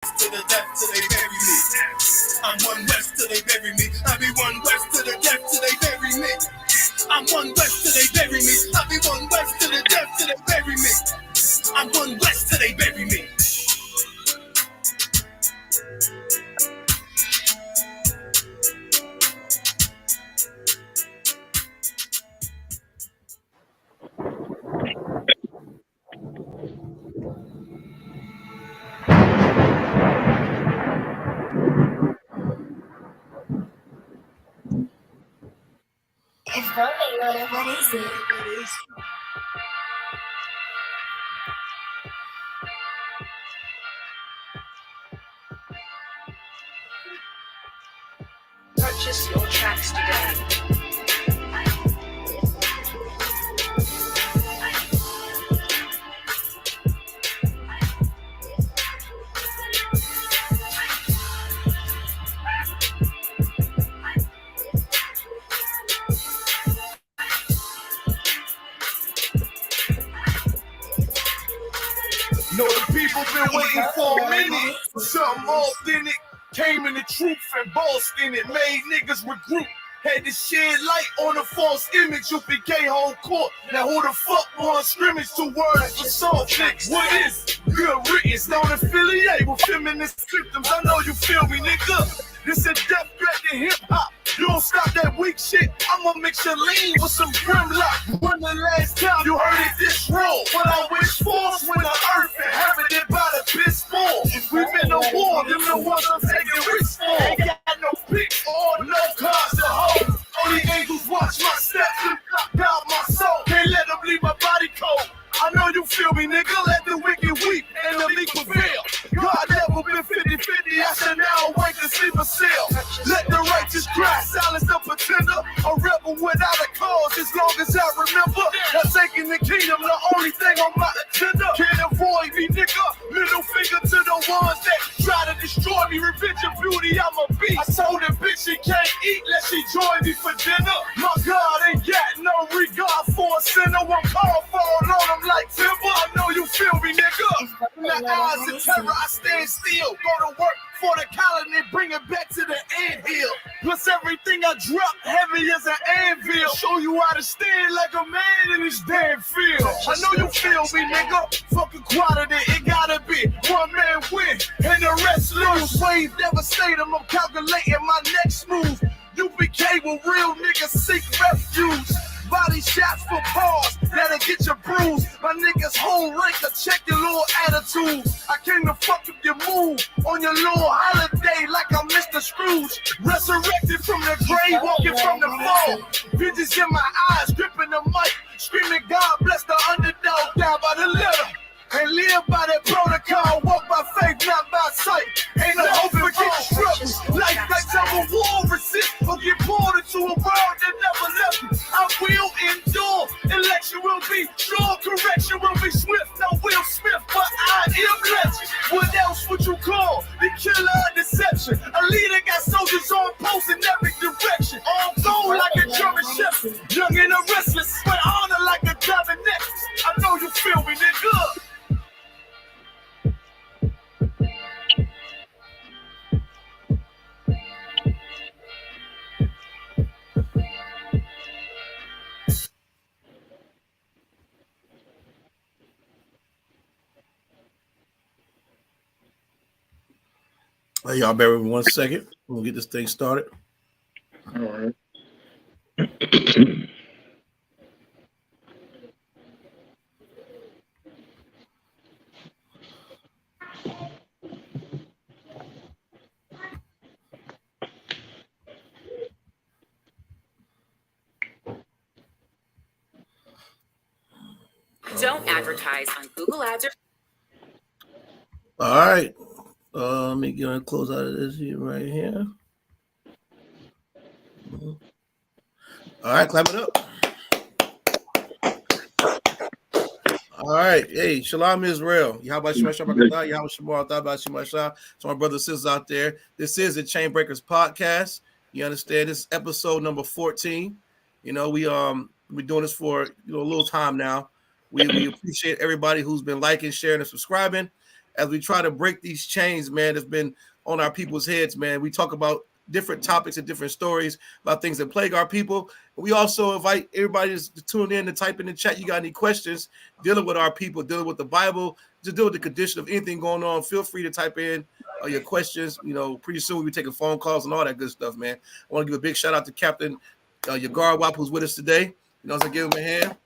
To the death till they bury me. I'm one west till they bury me. I be one west to the death till they bury me. I'm one west till they bury me. I be one west to the death till they bury me. I'm one west till they bury me. What is it? Purchase your tracks today. Know the people been waiting for a minute. Something authentic came in the truth and bossed in it. Made niggas regroup. Had to shed light on a false image. I.S.U.P.K whole court. Now who the fuck won scrimmage? 2 words for soft chicks. What is it? Good riddance. Don't affiliate with feminist symptoms. I know you feel me, nigga. This a death threat to hip hop. You don't stop that weak shit. I'ma mix your lean with some grimlock. When the last time you heard it this roll? When I wish force when the earth inhabited by the piss fall. We've been to war, them the ones I'm taking risks for. Ain't got no pics or no cars to hold. Only angels watch my steps and guard my soul. Can't let them leave my body cold. I know you feel me, nigga. Let the wicked weep and the meek prevail. God never been 50-50. I should now wait to see myself. Let the righteous cry, silence the pretender. A rebel without a cause, as long as I remember. Not taking the kingdom, the only thing on my agenda. Can't avoid me, nigga. Middle finger to the ones that try to destroy me. Revenge and beauty, I'm a beast. I told that bitch she can't eat unless she join me for dinner. My God ain't got no regard for a sinner. One call fall on him like timber. I know you feel me, nigga. In the eyes of terror, I stand still. Go to work for the colony, bring it back to the anthill. Plus everything I drop heavy as an anvil. Show you how to stand like a man in this damn field. I know you feel me, nigga. Fuck equality, it gotta be one man win and the rest lose. Wave devastating, I'm calculating my next move. I.S.U.P.K will real niggas seek refuge. Body shots for pause, that'll get you bruised. My niggas home rank, check your little attitude. I came to fuck up your mood on your little holiday like I'm Mr. Scrooge. Resurrected from the grave, walking from the fall. Visions in my eyes, gripping the mic, screaming God bless the underdog down by the letter. And live by that protocol, walk by faith, not by sight. Ain't no hope for getting struggles. Life like some war, resist or get pulled into a world that never left me. I will endure. Election will be sure, correction will be swift. No Will Smith, but I am legend. What else would you call the killer of deception? A leader got soldiers on post in every direction. On gold like a German shepherd, young and a restless, but honor like a diamond necklace. I know you feel me, nigga. Y'all bear with me 1 second. We'll get this thing started. All right. Don't advertise on Google Ads or. All right. Let me get a close out of this here right here. All right, clap it up. All right. Hey, Shalom Israel. Yahweh Shemashah Barakatah. Yahweh Shemar Thabah Shemashah. To my brothers and sisters out there, this is the Chain Breakers podcast. You understand? This is episode number 14. You know, we're doing this for a little time now. We appreciate everybody who's been liking, sharing, and subscribing. as we try to break these chains, man, that's been on our people's heads, man. We talk about different topics and different stories about things that plague our people. We also invite everybody to tune in and type in the chat. You got any questions dealing with our people, dealing with the Bible, just deal with the condition of anything going on. Feel free to type in your questions. You know, pretty soon we'll be taking phone calls and all that good stuff, man. I want to give a big shout out to Captain YAHANNA, who's with us today. You know, so give him a hand.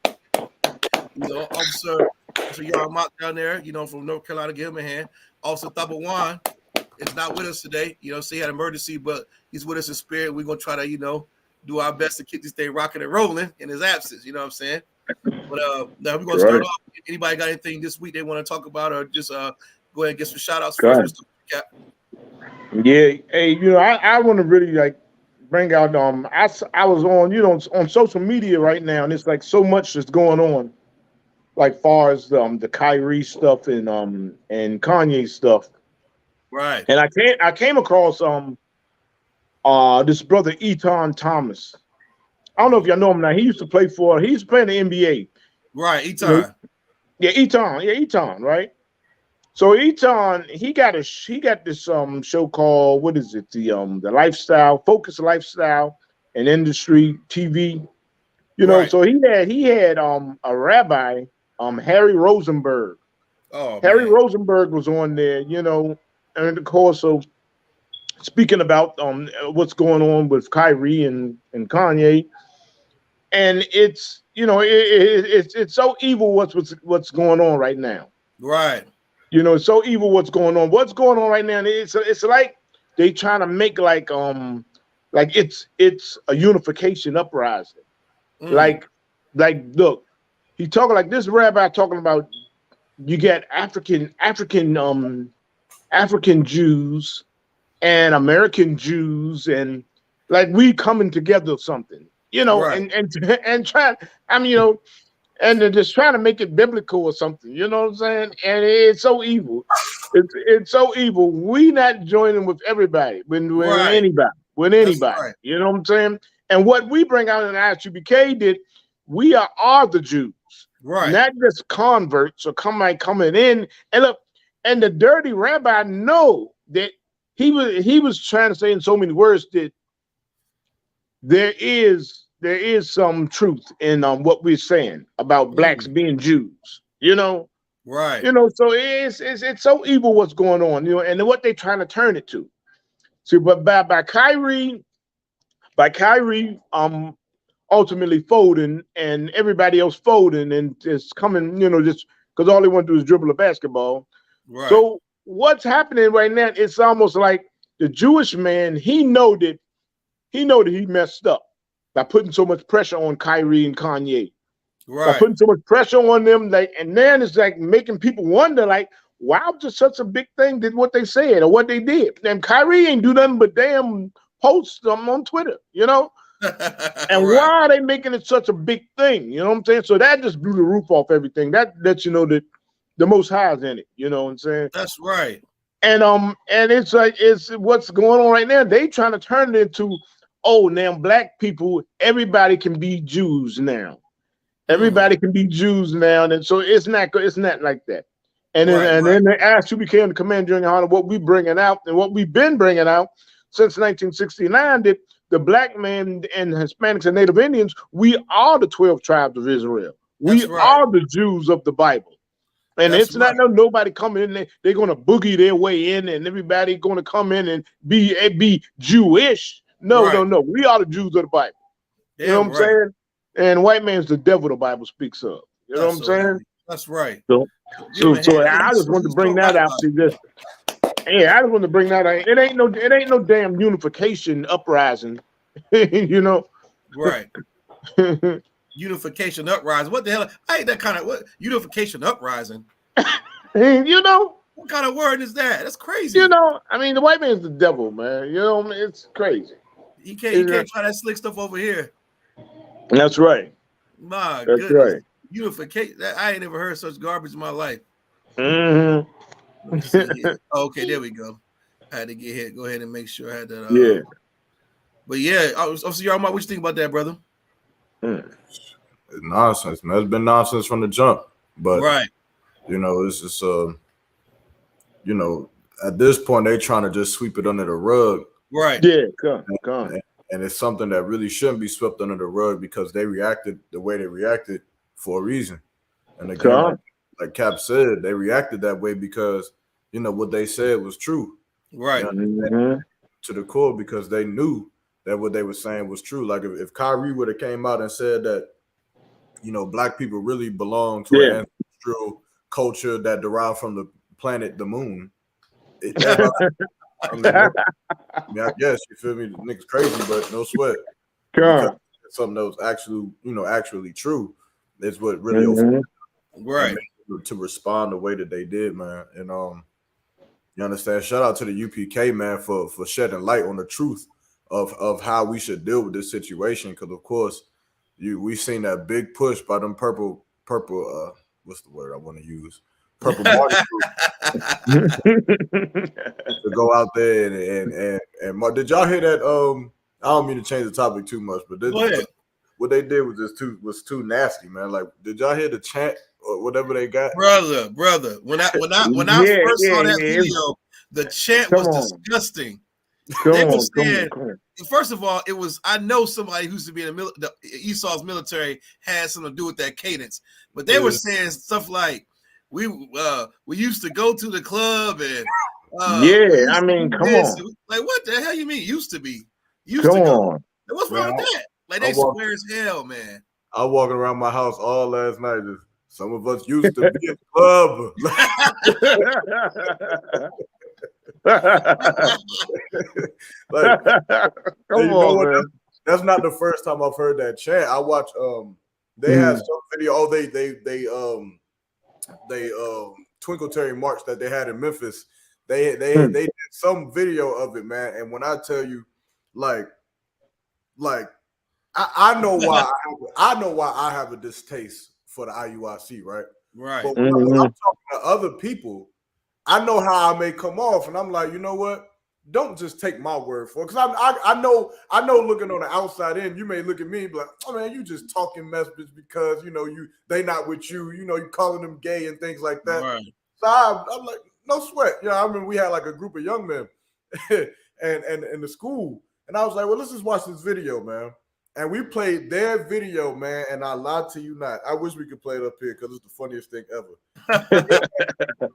You know, Officer YAHANNA down there, you know, from North Carolina, give him a hand. Officer Thabawan is not with us today. You know, so he had an emergency, but he's with us in spirit. We're going to try to, you know, do our best to keep this thing rocking and rolling in his absence. You know what I'm saying? But now we're going to start off. Anybody got anything this week they want to talk about, or just go ahead and get some shout outs first, Mr. Cap? Yeah. Hey, you know, I want to really like bring out I was on, you know, on social media right now, and it's like so much that's going on, like far as the Kyrie stuff and Kanye stuff. Right. And I came across this brother Eton Thomas. I don't know if y'all know him now. He's playing the NBA. Right, Eton. You know, Eton, right? So Eton, he got this show called, what is it? The Lifestyle, Focus Lifestyle and Industry TV. You know, so he had a rabbi, Harry Rosenberg. Oh, Harry man. Rosenberg was on there, you know, and in the course of speaking about what's going on with Kyrie and Kanye. And it's, you know, it's so evil what's going on right now. Right. You know, it's so evil what's going on. What's going on right now? It's like they trying to make like it's a unification uprising. Like look, he talking like this rabbi talking about you get African Jews and American Jews, and like we coming together or something, you know, right. and trying, I mean, you know, and they're just trying to make it biblical or something, you know what I'm saying? And it's so evil. It's so evil. We not joining with everybody, with anybody, right. you know what I'm saying? And what we bring out in I.S.U.P.K did, we are the Jews, right? Not just converts or coming in. And look, and the dirty rabbi know that he was trying to say in so many words that there is some truth in what we're saying about blacks being Jews, you know, right? You know, so it's so evil what's going on, you know, and what they're trying to turn it to. See, but by Kyrie ultimately folding and everybody else folding and just coming, you know, just because all they want to do is dribble a basketball. Right. So what's happening right now? It's almost like the Jewish man, he know that he messed up by putting so much pressure on Kyrie and Kanye. Right. By putting so much pressure on them, like, and then it's like making people wonder, like, why was such a big thing did what they said or what they did? And Kyrie ain't do nothing but damn post them on Twitter, you know? And why are they making it such a big thing? You know what I'm saying? So that just blew the roof off everything. That lets you know that the Most High is in it. You know what I'm saying? That's right. And it's like it's what's going on right now. They trying to turn it into, oh, now black people, everybody can be Jews now. Everybody can be Jews now, and so it's not like that. And then they asked who became the commander in honor. What we bringing out and what we've been bringing out since 1969 that the black man and Hispanics and Native Indians, we are the 12 tribes of Israel. We are the Jews of the Bible. And it's not nobody coming in. They're going to boogie their way in, and everybody going to come in and be Jewish. No. We are the Jews of the Bible. You know what I'm saying? And white man's the devil the Bible speaks of. You know what I'm saying? That's right. So I just wanted to bring that out. I just wanted to bring that out. It ain't no damn unification uprising. You know? Right. Unification uprising. What the hell? I ain't that kind of what unification uprising. You know? What kind of word is that? That's crazy. You know, I mean, the white man's the devil, man. You know, it's crazy. He can't try that slick stuff over here. That's right. My goodness. Right. Unification. I ain't never heard such garbage in my life. Mm-hmm. Let me see here. Okay, there we go. I had to get hit. Go ahead and make sure I had that. Yeah. But yeah, obviously, y'all, what you think about that, brother? It's nonsense, man. It's been nonsense from the jump. But you know, it's just you know, at this point they're trying to just sweep it under the rug. Right. Yeah, come. And it's something that really shouldn't be swept under the rug because they reacted the way they reacted for a reason. And again, like Cap said, they reacted that way because, you know, what they said was true. Right. You know, to the core, because they knew that what they were saying was true. Like if Kyrie would have came out and said that, you know, black people really belong to an ancestral culture that derived from the planet, the moon. I mean, I guess you feel me. The nigga's crazy, but no sweat. Because it's something that was actually true. Is what really right to respond the way that they did, man. And you understand? Shout out to the U.P.K, man, for shedding light on the truth of how we should deal with this situation. Because of course, we've seen that big push by them purple. What's the word I want to use? Purple body to go out there and did y'all hear that? I don't mean to change the topic too much, but what they did was too nasty, man. Like, did y'all hear the chant or whatever they got? Brother. When I first saw that video, the chant was disgusting. They were saying, first of all, it was, I know somebody who used to be in the Esau's military had something to do with that cadence, but they were saying stuff like, we used to go to the club and I mean, come on. Like, what the hell you mean used to be? Come on. What's wrong with that? Like, they swear as hell, man. I was walking around my house all last night. Some of us used to be in the club. Like, come on, man. That's not the first time I've heard that chant. I watched they had some video. They Twinkle Terry March that they had in Memphis. They did some video of it, man. And when I tell you, like I know why I have a distaste for the IUIC, right? Right. But when I'm talking to other people, I know how I may come off, and I'm like, you know what? Don't just take my word for it, because I know looking on the outside in, you may look at me and be like, oh man, you just talking mess because they not with you, you calling them gay and things like that. Right. So I'm like, no sweat. I remember we had like a group of young men and in the school, and I was like, well, let's just watch this video, man. And we played their video, man, and I lied to you not. I wish we could play it up here because it's the funniest thing ever.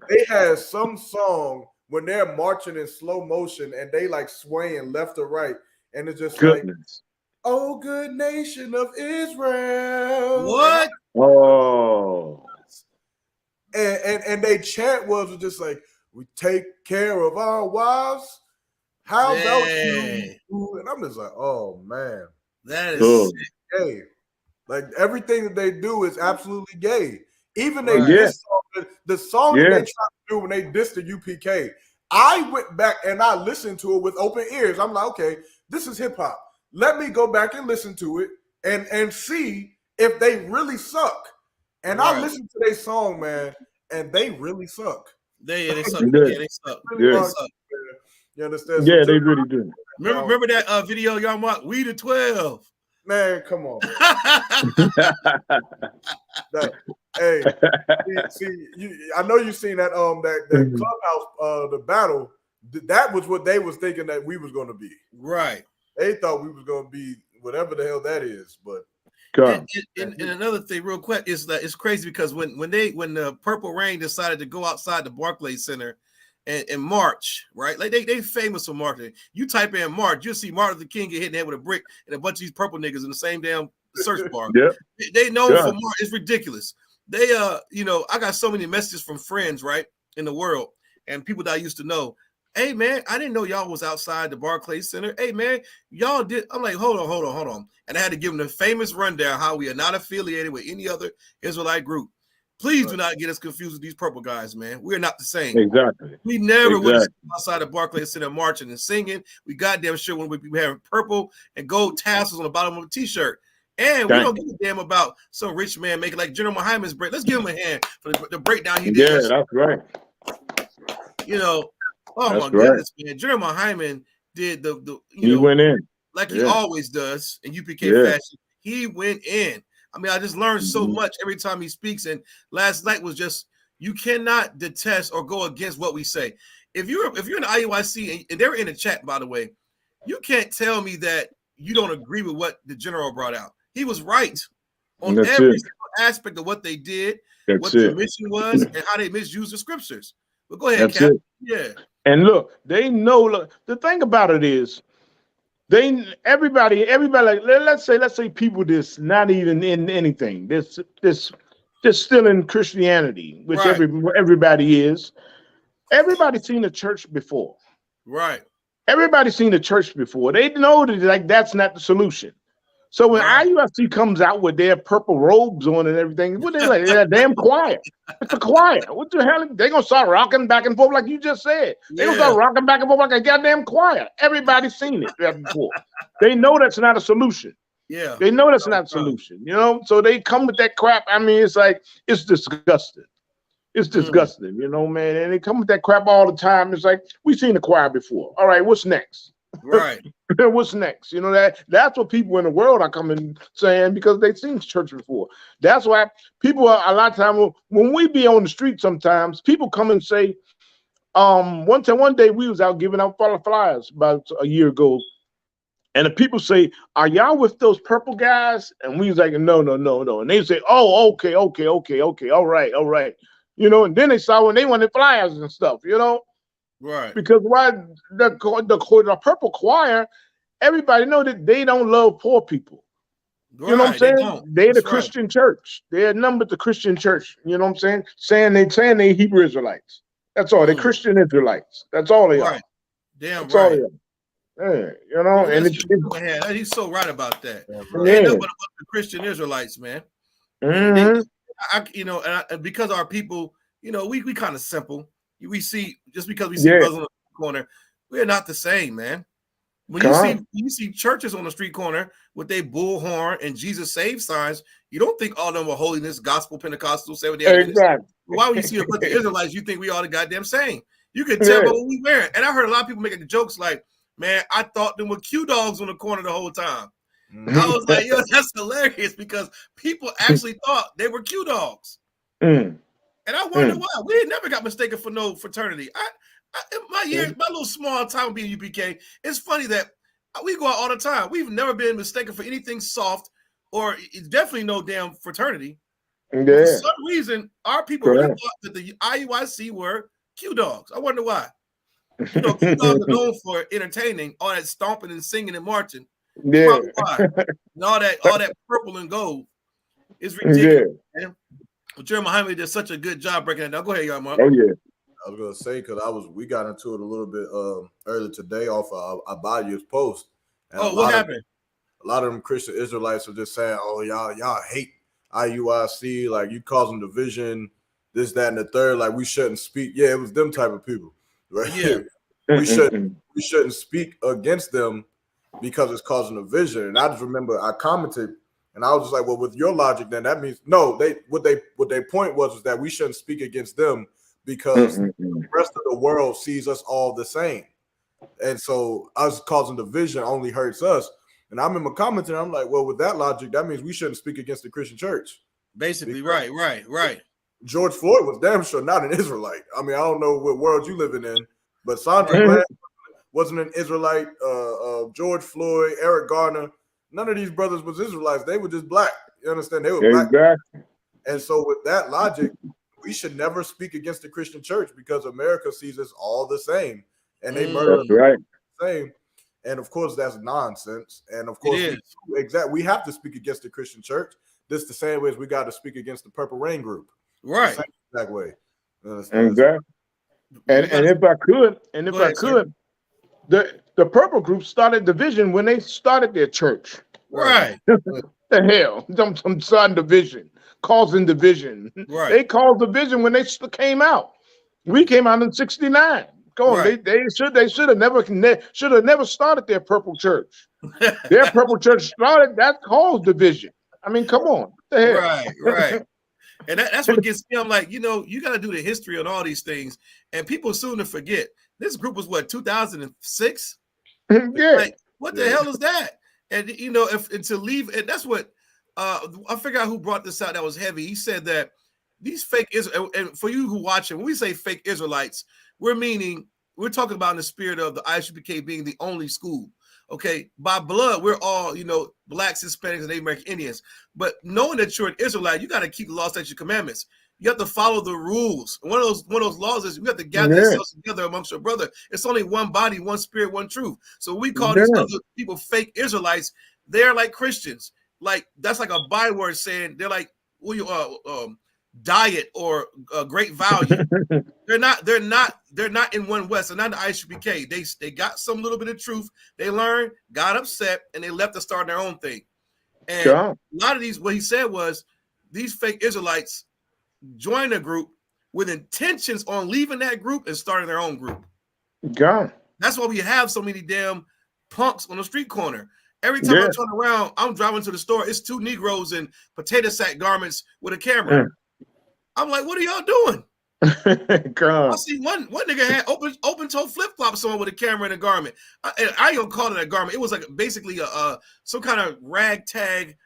They had some song when they're marching in slow motion and they like swaying left or right, and it's just like, "Oh, good nation of Israel." What? Oh. And they chant was just like, "We take care of our wives. How about you?" And I'm just like, "Oh man, that is gay." Like everything that they do is absolutely gay. Even the song that they tried to do when they dissed the U.P.K. I went back and I listened to it with open ears. I'm like, okay, this is hip hop. Let me go back and listen to it and see if they really suck. And I listened to their song, man, and they really suck. They suck. Yeah, they suck. Yeah. You understand? Yeah, they really do. Remember that video y'all mocked? We the 12. Man, come on. Hey, I know you seen that that clubhouse the battle. That was what they was thinking that we was going to be. Right. They thought we was going to be whatever the hell that is. But and another thing, real quick, is that it's crazy because when the Purple Rain decided to go outside the Barclays Center and march, right? Like they famous for marching. You type in March, you'll see Martin Luther King get hit in the head with a brick and a bunch of these purple niggas in the same damn search bar. They know for March. It's ridiculous. They I got so many messages from friends, right, in the world and people that I used to know. Hey man, I didn't know y'all was outside the Barclays Center. Hey man, y'all did. I'm like, hold on. And I had to give them the famous rundown how we are not affiliated with any other Israelite group. Please do not get us confused with these purple guys, man. We're not the same. Exactly. We never went outside the Barclays Center marching and singing. We goddamn sure when we have purple and gold tassels on the bottom of a t-shirt. And we don't give a damn about some rich man making like General Muhammad's break. Let's give him a hand for the breakdown he did. Yeah, that's right. My goodness, man. General Muhammad did he went in. Like he always does in U.P.K fashion. He went in. I mean, I just learned so much every time he speaks. And last night was just, You cannot detest or go against what we say. If you're in the IUIC and they're in the chat, by the way, you can't tell me that you don't agree with what the general brought out. He was right on every single aspect of what they did, what their mission was, and how they misused the scriptures. But go ahead, Cap. Yeah. And look, they know. Look, the thing about it is, everybody. Like, let's say people that's not even in anything. This still in Christianity, which everybody is. Everybody's seen a church before. Right. Everybody's seen a church before. They know that like that's not the solution. So when I.U.F.C. comes out with their purple robes on and everything, what they like? They're damn choir. It's a choir. What the hell? They're gonna start rocking back and forth like you just said. They're gonna start rocking back and forth like a goddamn choir. Everybody's seen it before. They know that's not a solution. Yeah. They know that's not a solution. You know, so they come with that crap. I mean, it's like it's disgusting. It's disgusting, you know, man. And they come with that crap all the time. It's like we've seen the choir before. All right, what's next? Right. What's next? You know, that's what people in the world are coming saying because they've seen church before. That's why people are a lot of time when we be on the street, sometimes people come and say, one day we was out giving out flyers about a year ago. And the people say, "Are y'all with those purple guys?" And we was like, no. And they say, "Oh, okay, all right. You know, and then they saw when they wanted flyers and stuff, you know. Right. Because why the purple choir, everybody know that they don't love poor people. You know what I'm saying? They're the Christian church. They're nothing but the Christian church. You know what I'm saying? Saying they Hebrew Israelites. That's all. They're Christian Israelites. That's all they are. Damn That's all they are. Yeah, you know, and he's so right about that. Yeah. Ain't nobody but the Christian Israelites, man. And because our people, you know, we kind of simple. We see just because we see brothers on the corner, we're not the same, man. When you see churches on the street corner with their bullhorn and Jesus save signs, you don't think all of them are holiness, gospel, Pentecostal, Seventh-day Adventist. Exactly. Why would you see a bunch of Israelites? You think we all the goddamn same? You can tell by what we wearing. And I heard a lot of people making jokes like, "Man, I thought them were Q dogs on the corner the whole time." I was like, "Yo, that's hilarious," because people actually thought they were Q dogs. And I wonder why. We never got mistaken for no fraternity. My little small time being UPK, it's funny that we go out all the time. We've never been mistaken for anything soft, or it's definitely no damn fraternity. Yeah. For some reason, our people really thought that the IUIC were Q dogs. I wonder why. You know, Q dogs are known for entertaining, all that stomping and singing and marching. Yeah. Why. And all that purple and gold. It's ridiculous. Yeah. But Jerry Muhammad did such a good job breaking it down. Go ahead, y'all, Mark. Oh yeah. I was gonna say because we got into it a little bit earlier today off of Abaya's post. And what happened? A lot of them Christian Israelites are just saying, "Oh, y'all hate IUIC, like you causing division, this, that, and the third. Like we shouldn't speak." Yeah, it was them type of people, right? Yeah. we shouldn't speak against them because it's causing division. And I just remember I commented. And I was just like, well, with your logic, then that means no. What their point was that we shouldn't speak against them because the rest of the world sees us all the same, and so us causing division only hurts us. And I remember commenting, I'm like, well, with that logic, that means we shouldn't speak against the Christian church. Basically, right. George Floyd was damn sure not an Israelite. I mean, I don't know what world you living in, but Sandra Bland wasn't an Israelite. George Floyd, Eric Garner. None of these brothers was Israelites. They were just black. You understand? They were black. And so with that logic, we should never speak against the Christian church because America sees us all the same. And they murder the same. And of course, that's nonsense. And of course, we have to speak against the Christian church. This the same way as we got to speak against the Purple Rain group. Right. The same exact way. Exactly. And if I could, the Purple group started division when they started their church. Right. The hell, some starting division, causing division. Right. They caused division when they came out. We came out in '69. Go on, they should have never started their Purple church. Their Purple church started, that caused division. I mean, come on. The hell? Right. And that's what gets me. I'm like, you got to do the history on all these things, and people soon to forget. This group was what, 2006? Yeah. Like, what the hell is that? And to leave, and that's what I figured out who brought this out. That was heavy. He said that these fake Israel, and for you who watch it, when we say fake Israelites, we're talking about in the spirit of the I.S.U.P.K being the only school. Okay, by blood, we're all, blacks, Hispanics, and Native American Indians. But knowing that you're an Israelite, you got to keep the law, statutes, and commandments. You have to follow the rules. One of those laws is you have to gather yourselves together amongst your brother. It's only one body, one spirit, one truth. So we call these other people fake Israelites. They're like Christians. Like that's like a byword saying they're like diet or great value. They're not in one West. They're not the I.S.U.P.K. They got some little bit of truth. They learned, got upset, and they left to start their own thing. And a lot of these, what he said was, these fake Israelites joined a group with intentions on leaving that group and starting their own group. That's why we have so many damn punks on the street corner. Every time I turn around, I'm driving to the store. It's two Negroes in potato sack garments with a camera. I'm like, what are y'all doing? I see one nigga had open toe flip flops on with a camera and a garment. I ain't gonna call it a garment. It was like basically some kind of ragtag,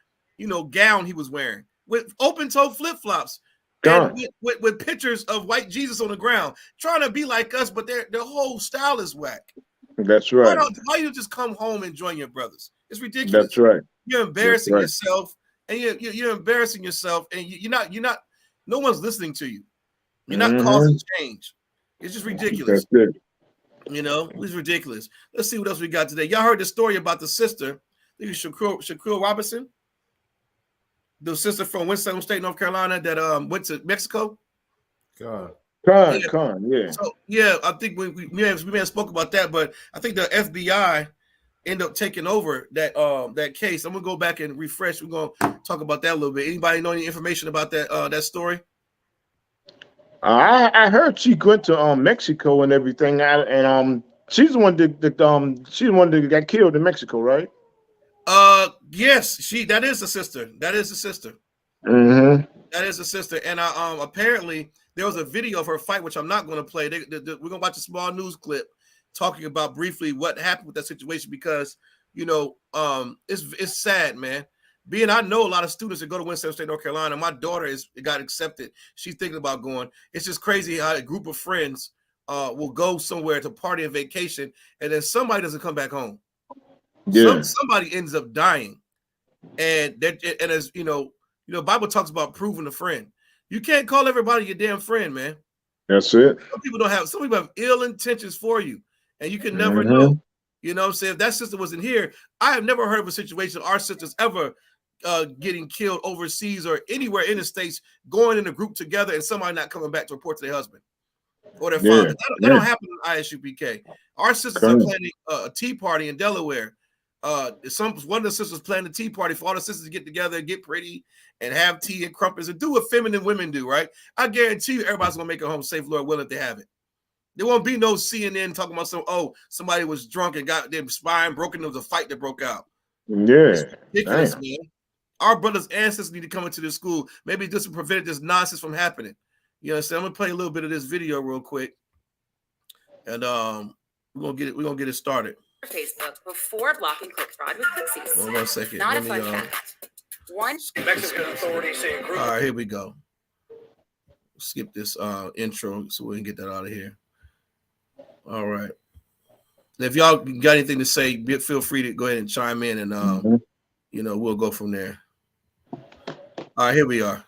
gown he was wearing with open toe flip flops and with pictures of white Jesus on the ground, trying to be like us, but their whole style is whack. That's right. Why you just come home and join your brothers? It's ridiculous. That's right. You're embarrassing yourself, and you're embarrassing yourself, and you're not. No one's listening to you. You're not causing change. It's just ridiculous. That's it. It's ridiculous. Let's see what else we got today. Y'all heard the story about the sister, I think it's Shaquille Robinson, the sister from Winston State, North Carolina, that went to Mexico. Yeah. So I think we may have spoke about that, but I think the FBI ended up taking over that case. I'm gonna go back and refresh. We're gonna talk about that a little bit. Anybody know any information about that story? I heard she went to Mexico and everything, and she's the one that got killed in Mexico, right? Yes, that is the sister. That is the sister. That is the sister. And apparently there was a video of her fight, which I'm not going to play. We're gonna watch a small news clip talking about briefly what happened with that situation, because it's sad, man. I know a lot of students that go to Winston State, North Carolina. My daughter got accepted. She's thinking about going. It's just crazy how a group of friends will go somewhere to party and vacation, and then somebody doesn't come back home. Somebody ends up dying, and as Bible talks about proving a friend. You can't call everybody your damn friend, man. That's it. Some people have ill intentions for you, and you can never know. You know what I'm saying? If that sister wasn't here, I have never heard of a situation our sisters ever getting killed overseas or anywhere in the States, going in a group together and somebody not coming back to report to their husband or their father. That don't happen in I.S.U.P.K. Our sisters are planning a tea party in Delaware. One of the sisters planning a tea party for all the sisters to get together and get pretty and have tea and crumpets and do what feminine women do, right? I guarantee you everybody's going to make it home safe, Lord willing, to have it. There won't be no CNN talking about somebody was drunk and got their spine broken. There was a fight that broke out. It's ridiculous, man. Our brothers' ancestors need to come into this school. Maybe just to prevent this nonsense from happening. You understand? I'm gonna play a little bit of this video real quick, and we're gonna get it started. Facebook before blocking click fraud with Pixies. Hold on a second. Not a fun fact. Mexican authorities say all right, here we go. Skip this intro so we can get that out of here. All right. If y'all got anything to say, feel free to go ahead and chime in, and we'll go from there. All right, here we are.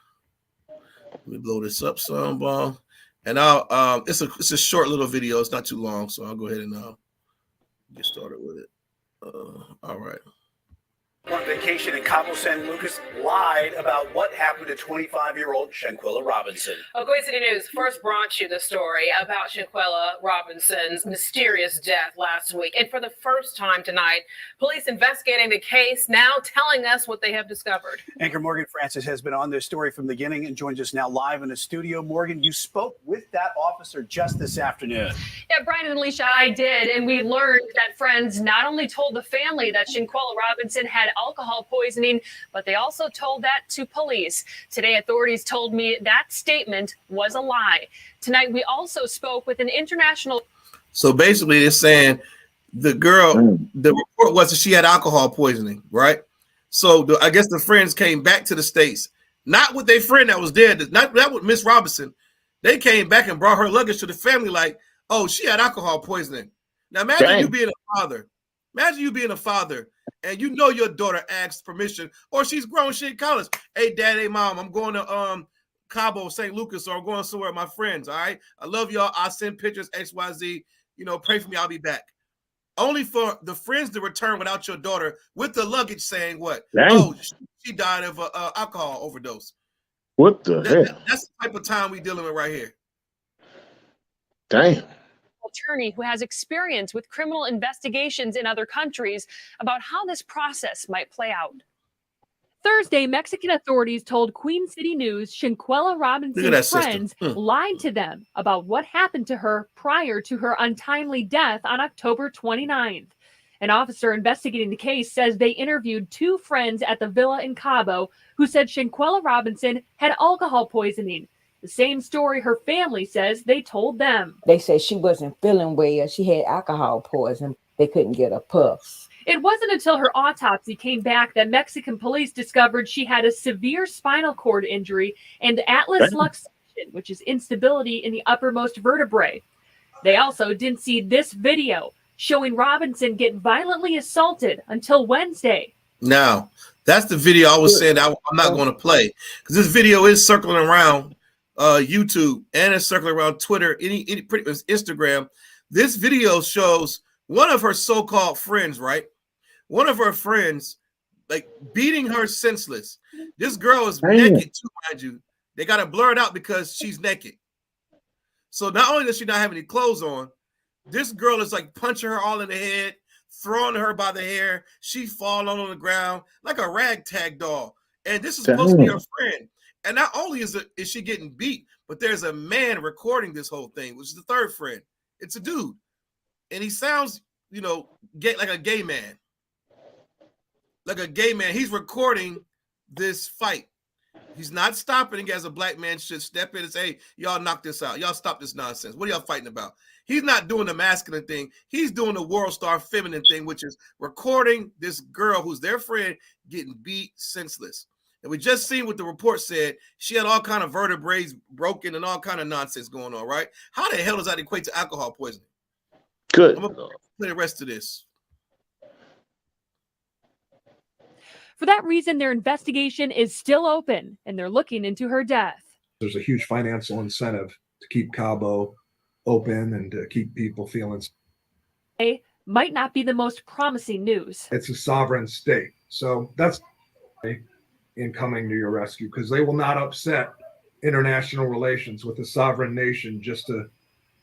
Let me blow this up some, and I'll it's a short little video. It's not too long, so I'll go ahead and get started with it. All right. On vacation in Cabo San Lucas lied about what happened to 25-year-old Shanquella Robinson. Queen City News first brought you the story about Shanquella Robinson's mysterious death last week. And for the first time tonight, police investigating the case, now telling us what they have discovered. Anchor Morgan Francis has been on this story from the beginning and joins us now live in the studio. Morgan, you spoke with that officer just this afternoon. Yeah, Brian and Alicia, I did. And we learned that friends not only told the family that Shanquella Robinson had alcohol poisoning, but they also told that to police. Today, authorities told me that statement was a lie. Tonight, we also spoke with an international. So basically, they're saying the girl, the report was that she had alcohol poisoning, right? So I guess the friends came back to the States, not with their friend that was dead, not with Miss Robinson. They came back and brought her luggage to the family like, oh, she had alcohol poisoning. Now imagine you being a father. Imagine you being a father and you know your daughter asked permission, or she's grown, she in college. Hey, dad, hey, mom, I'm going to Cabo, St. Lucas, or I'm going somewhere with my friends. All right. I love y'all. I'll send pictures, XYZ. Pray for me. I'll be back. Only for the friends to return without your daughter with the luggage saying what? Dang. Oh, she died of alcohol overdose. What the hell? That's the type of time we dealing with right here. Damn. Attorney who has experience with criminal investigations in other countries about how this process might play out. Thursday, Mexican authorities told Queen City News Shinquella Robinson's friends lied to them about what happened to her prior to her untimely death on October 29th. An officer investigating the case says they interviewed two friends at the villa in Cabo who said Shinquella Robinson had alcohol poisoning. The same story her family says they told them. They said she wasn't feeling well. She had alcohol poison. They couldn't get a pulse. It wasn't until her autopsy came back that Mexican police discovered she had a severe spinal cord injury and atlas luxation, which is instability in the uppermost vertebrae. They also didn't see this video showing Robinson get violently assaulted until Wednesday. Now, that's the video I was saying I'm not going to play, because this video is circling around YouTube and it's circling around Twitter, pretty much Instagram. This video shows one of her so-called friends, right? One of her friends, like, beating her senseless. This girl is naked too, mind you. They got to blur it out because she's naked. So not only does she not have any clothes on, this girl is like punching her all in the head, throwing her by the hair. She falling on the ground like a ragtag doll. And this is supposed to be her friend. And not only is she getting beat, but there's a man recording this whole thing, which is the third friend. It's a dude. And he sounds, gay, like a gay man. Like a gay man. He's recording this fight. He's not stopping as a black man should step in and say, hey, y'all knock this out. Y'all stop this nonsense. What are y'all fighting about? He's not doing the masculine thing. He's doing the world star feminine thing, which is recording this girl who's their friend getting beat senseless. And we just seen what the report said. She had all kind of vertebrae broken and all kind of nonsense going on, right? How the hell does that equate to alcohol poisoning? Good. I'm going to play the rest of this. For that reason, their investigation is still open, and they're looking into her death. There's a huge financial incentive to keep Cabo open and to keep people feeling. It might not be the most promising news. It's a sovereign state. So that's in coming to your rescue, because they will not upset international relations with a sovereign nation just to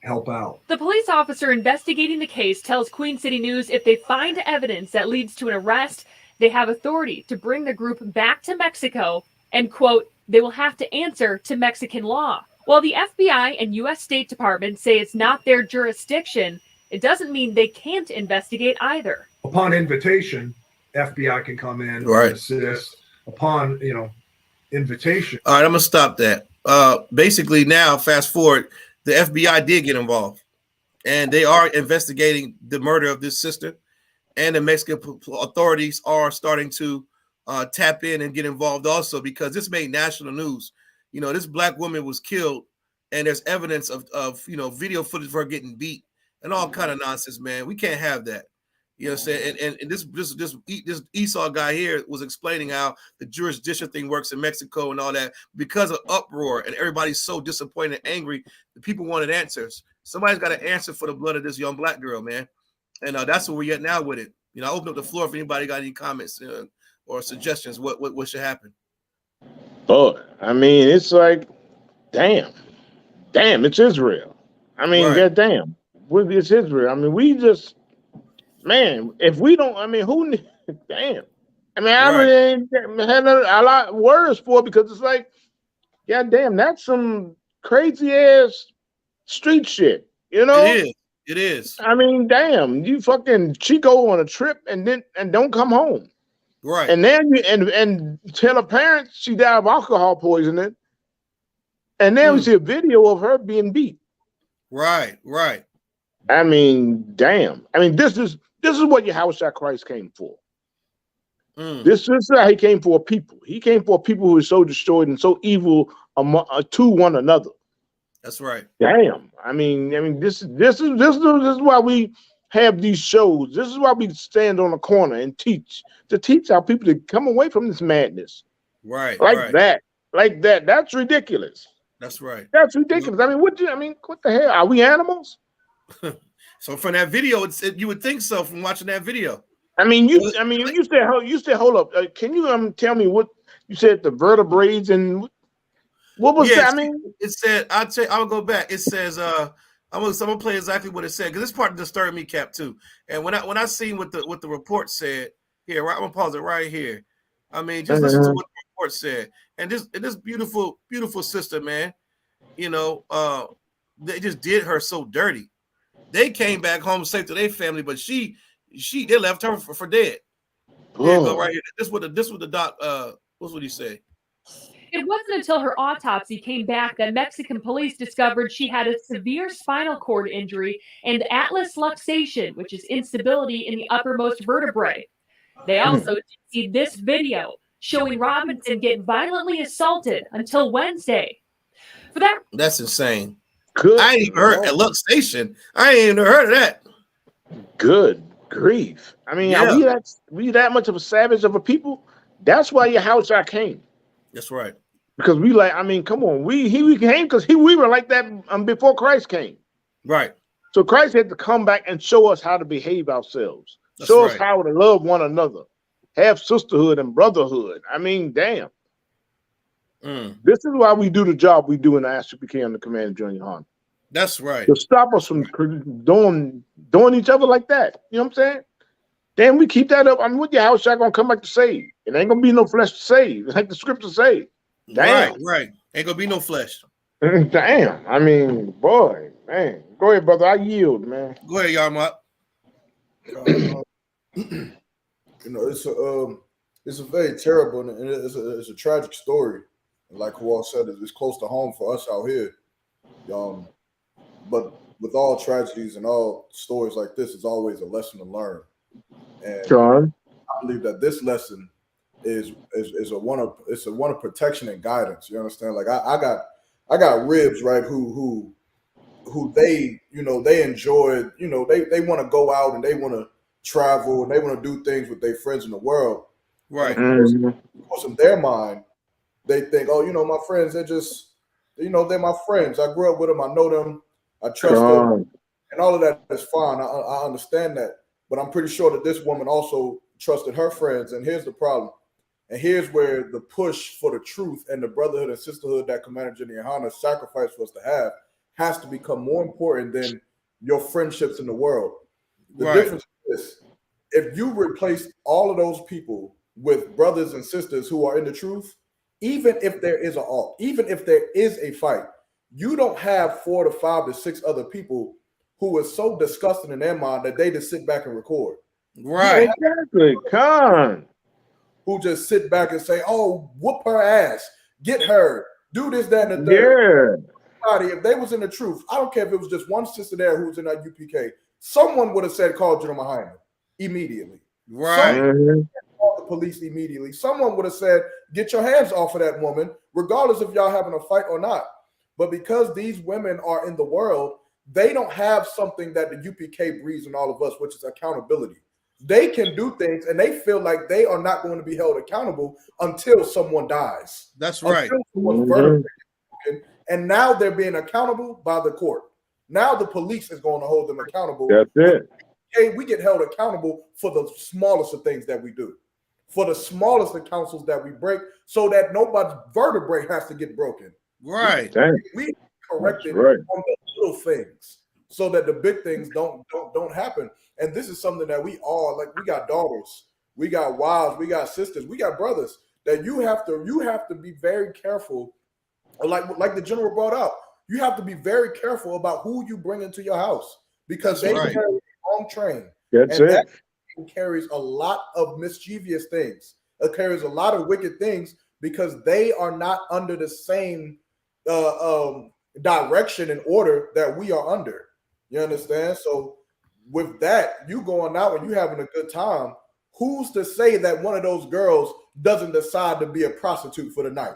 help out. The police officer investigating the case tells Queen City News if they find evidence that leads to an arrest, they have authority to bring the group back to Mexico and, quote, they will have to answer to Mexican law. While the FBI and U.S. State Department say it's not their jurisdiction, it doesn't mean they can't investigate either. Upon invitation, FBI can come in and assist. Upon, invitation. All right, I'm going to stop that. Basically now, fast forward, the FBI did get involved, and they are investigating the murder of this sister. And the Mexican authorities are starting to tap in and get involved also, because this made national news. This black woman was killed, and there's evidence of video footage of her getting beat and all kind of nonsense, man. We can't have that. You know what I'm saying? And this Esau guy here was explaining how the jurisdiction thing works in Mexico and all that, because of uproar and everybody's so disappointed and angry. The people wanted answers. Somebody's got to answer for the blood of this young black girl, man. And that's where we're at now with it. I open up the floor if anybody got any comments or suggestions. What should happen? Oh, I mean, it's like, damn, it's Israel. I mean, goddamn, it's Israel. I mean, we just, man, if we don't, I mean, who, damn. I mean, I really ain't had a lot of words for it, because it's like, goddamn, that's some crazy ass street shit, It is. I mean, damn, you fucking go on a trip and don't come home. Right. And then and tell her parents she died of alcohol poisoning. And then we see a video of her being beat. Right. I mean, damn. I mean, this is what Yahawashi Christ came for. This is how he came for a people. He came for a people who is so destroyed and so evil to one another. That's right. Damn. I mean, this is why we have these shows. This is why we stand on the corner and teach our people to come away from this madness. Right. Like that. That's ridiculous. That's right. That's ridiculous. I mean, what the hell? Are we animals? So from that video, you would think so from watching that video. I mean, you said hold up. Can you tell me what you said? The vertebrae and what was that? I mean, it said. I'll go back. It says. I'm gonna play exactly what it said because this part disturbed me, Cap, too. And when I seen what the report said here, right, I'm gonna pause it right here. I mean, just listen to what the report said. And this beautiful sister, man. You know, they just did her so dirty. They came back home safe to their family, but they left her for dead. Here, go right here. This what the doc what's what he say? It wasn't until her autopsy came back that Mexican police discovered she had a severe spinal cord injury and atlas luxation, which is instability in the uppermost vertebrae. They also did see this video showing Robinson get violently assaulted until Wednesday. That's insane. Good. I ain't even heard at luxation. I ain't even heard of that. Good grief. I mean, are we that much of a savage of a people? That's why YAHANNA came. That's right. Because come on, we came because we were like that before Christ came. Right. So Christ had to come back and show us how to behave ourselves. Show us how to love one another, have sisterhood and brotherhood. I mean, damn. This is why we do the job we do in the I.S.U.P.K under command of Junior YAHANNA. That's right. To stop us from doing each other like that. You know what I'm saying? Damn, we keep that up. I mean, what YAHANNA gonna come back to save? It ain't gonna be no flesh to save. It's like the scriptures say. Damn. Right. Ain't gonna be no flesh. Damn. I mean, boy, man. Go ahead, brother. I yield, man. Go ahead, Yarmut. You know, it's a very terrible and it's a tragic story. Like Kowal said, it's close to home for us out here. But with all tragedies and all stories like this, it's always a lesson to learn. And I believe that this lesson is one of protection and guidance. You understand? Like I got ribs, right? Who they, they enjoy, they want to go out and they want to travel and they want to do things with their friends in the world. Right. Of course, in their mind, they think, oh, my friends, they're just, they're my friends. I grew up with them. I know them. I trust them. And all of that is fine. I understand that. But I'm pretty sure that this woman also trusted her friends. And here's the problem. And here's where the push for the truth and the brotherhood and sisterhood that Commander Junior YAHANNA sacrificed for us to have has to become more important than your friendships in the world. The difference is if you replace all of those people with brothers and sisters who are in the truth, even if there is even if there is a fight, you don't have 4 to 5 to 6 other people who are so disgusting in their mind that they just sit back and record. Right. Exactly. Who just sit back and say, oh, whoop her ass, get her, do this, that, and the third. Yeah. If they was in the truth, I don't care if it was just one sister there who was in that UPK, someone would have said, call General YAHANNA immediately. Right. Call the police immediately. Someone would have said, get your hands off of that woman, regardless if y'all having a fight or not. But because these women are in the world, they don't have something that the UPK breeds in all of us, which is accountability. They can do things and they feel like they are not going to be held accountable until someone dies. That's right. And now they're being accountable by the court. Now the police is going to hold them accountable. That's it. Hey, we get held accountable for the smallest of things that we do, for the smallest of counsels that we break, so that nobody's vertebrae has to get broken. Right. We corrected on the little things so that the big things don't happen. And this is something that we all, like, we got daughters, we got wives, we got sisters, we got brothers that you have to be very careful. Like the general brought up, you have to be very careful about who you bring into your house because they carry the wrong train. That carries a lot of mischievous things. It carries a lot of wicked things because they are not under the same direction and order that we are under. You understand? So with that, you going out and you having a good time, who's to say that one of those girls doesn't decide to be a prostitute for the night?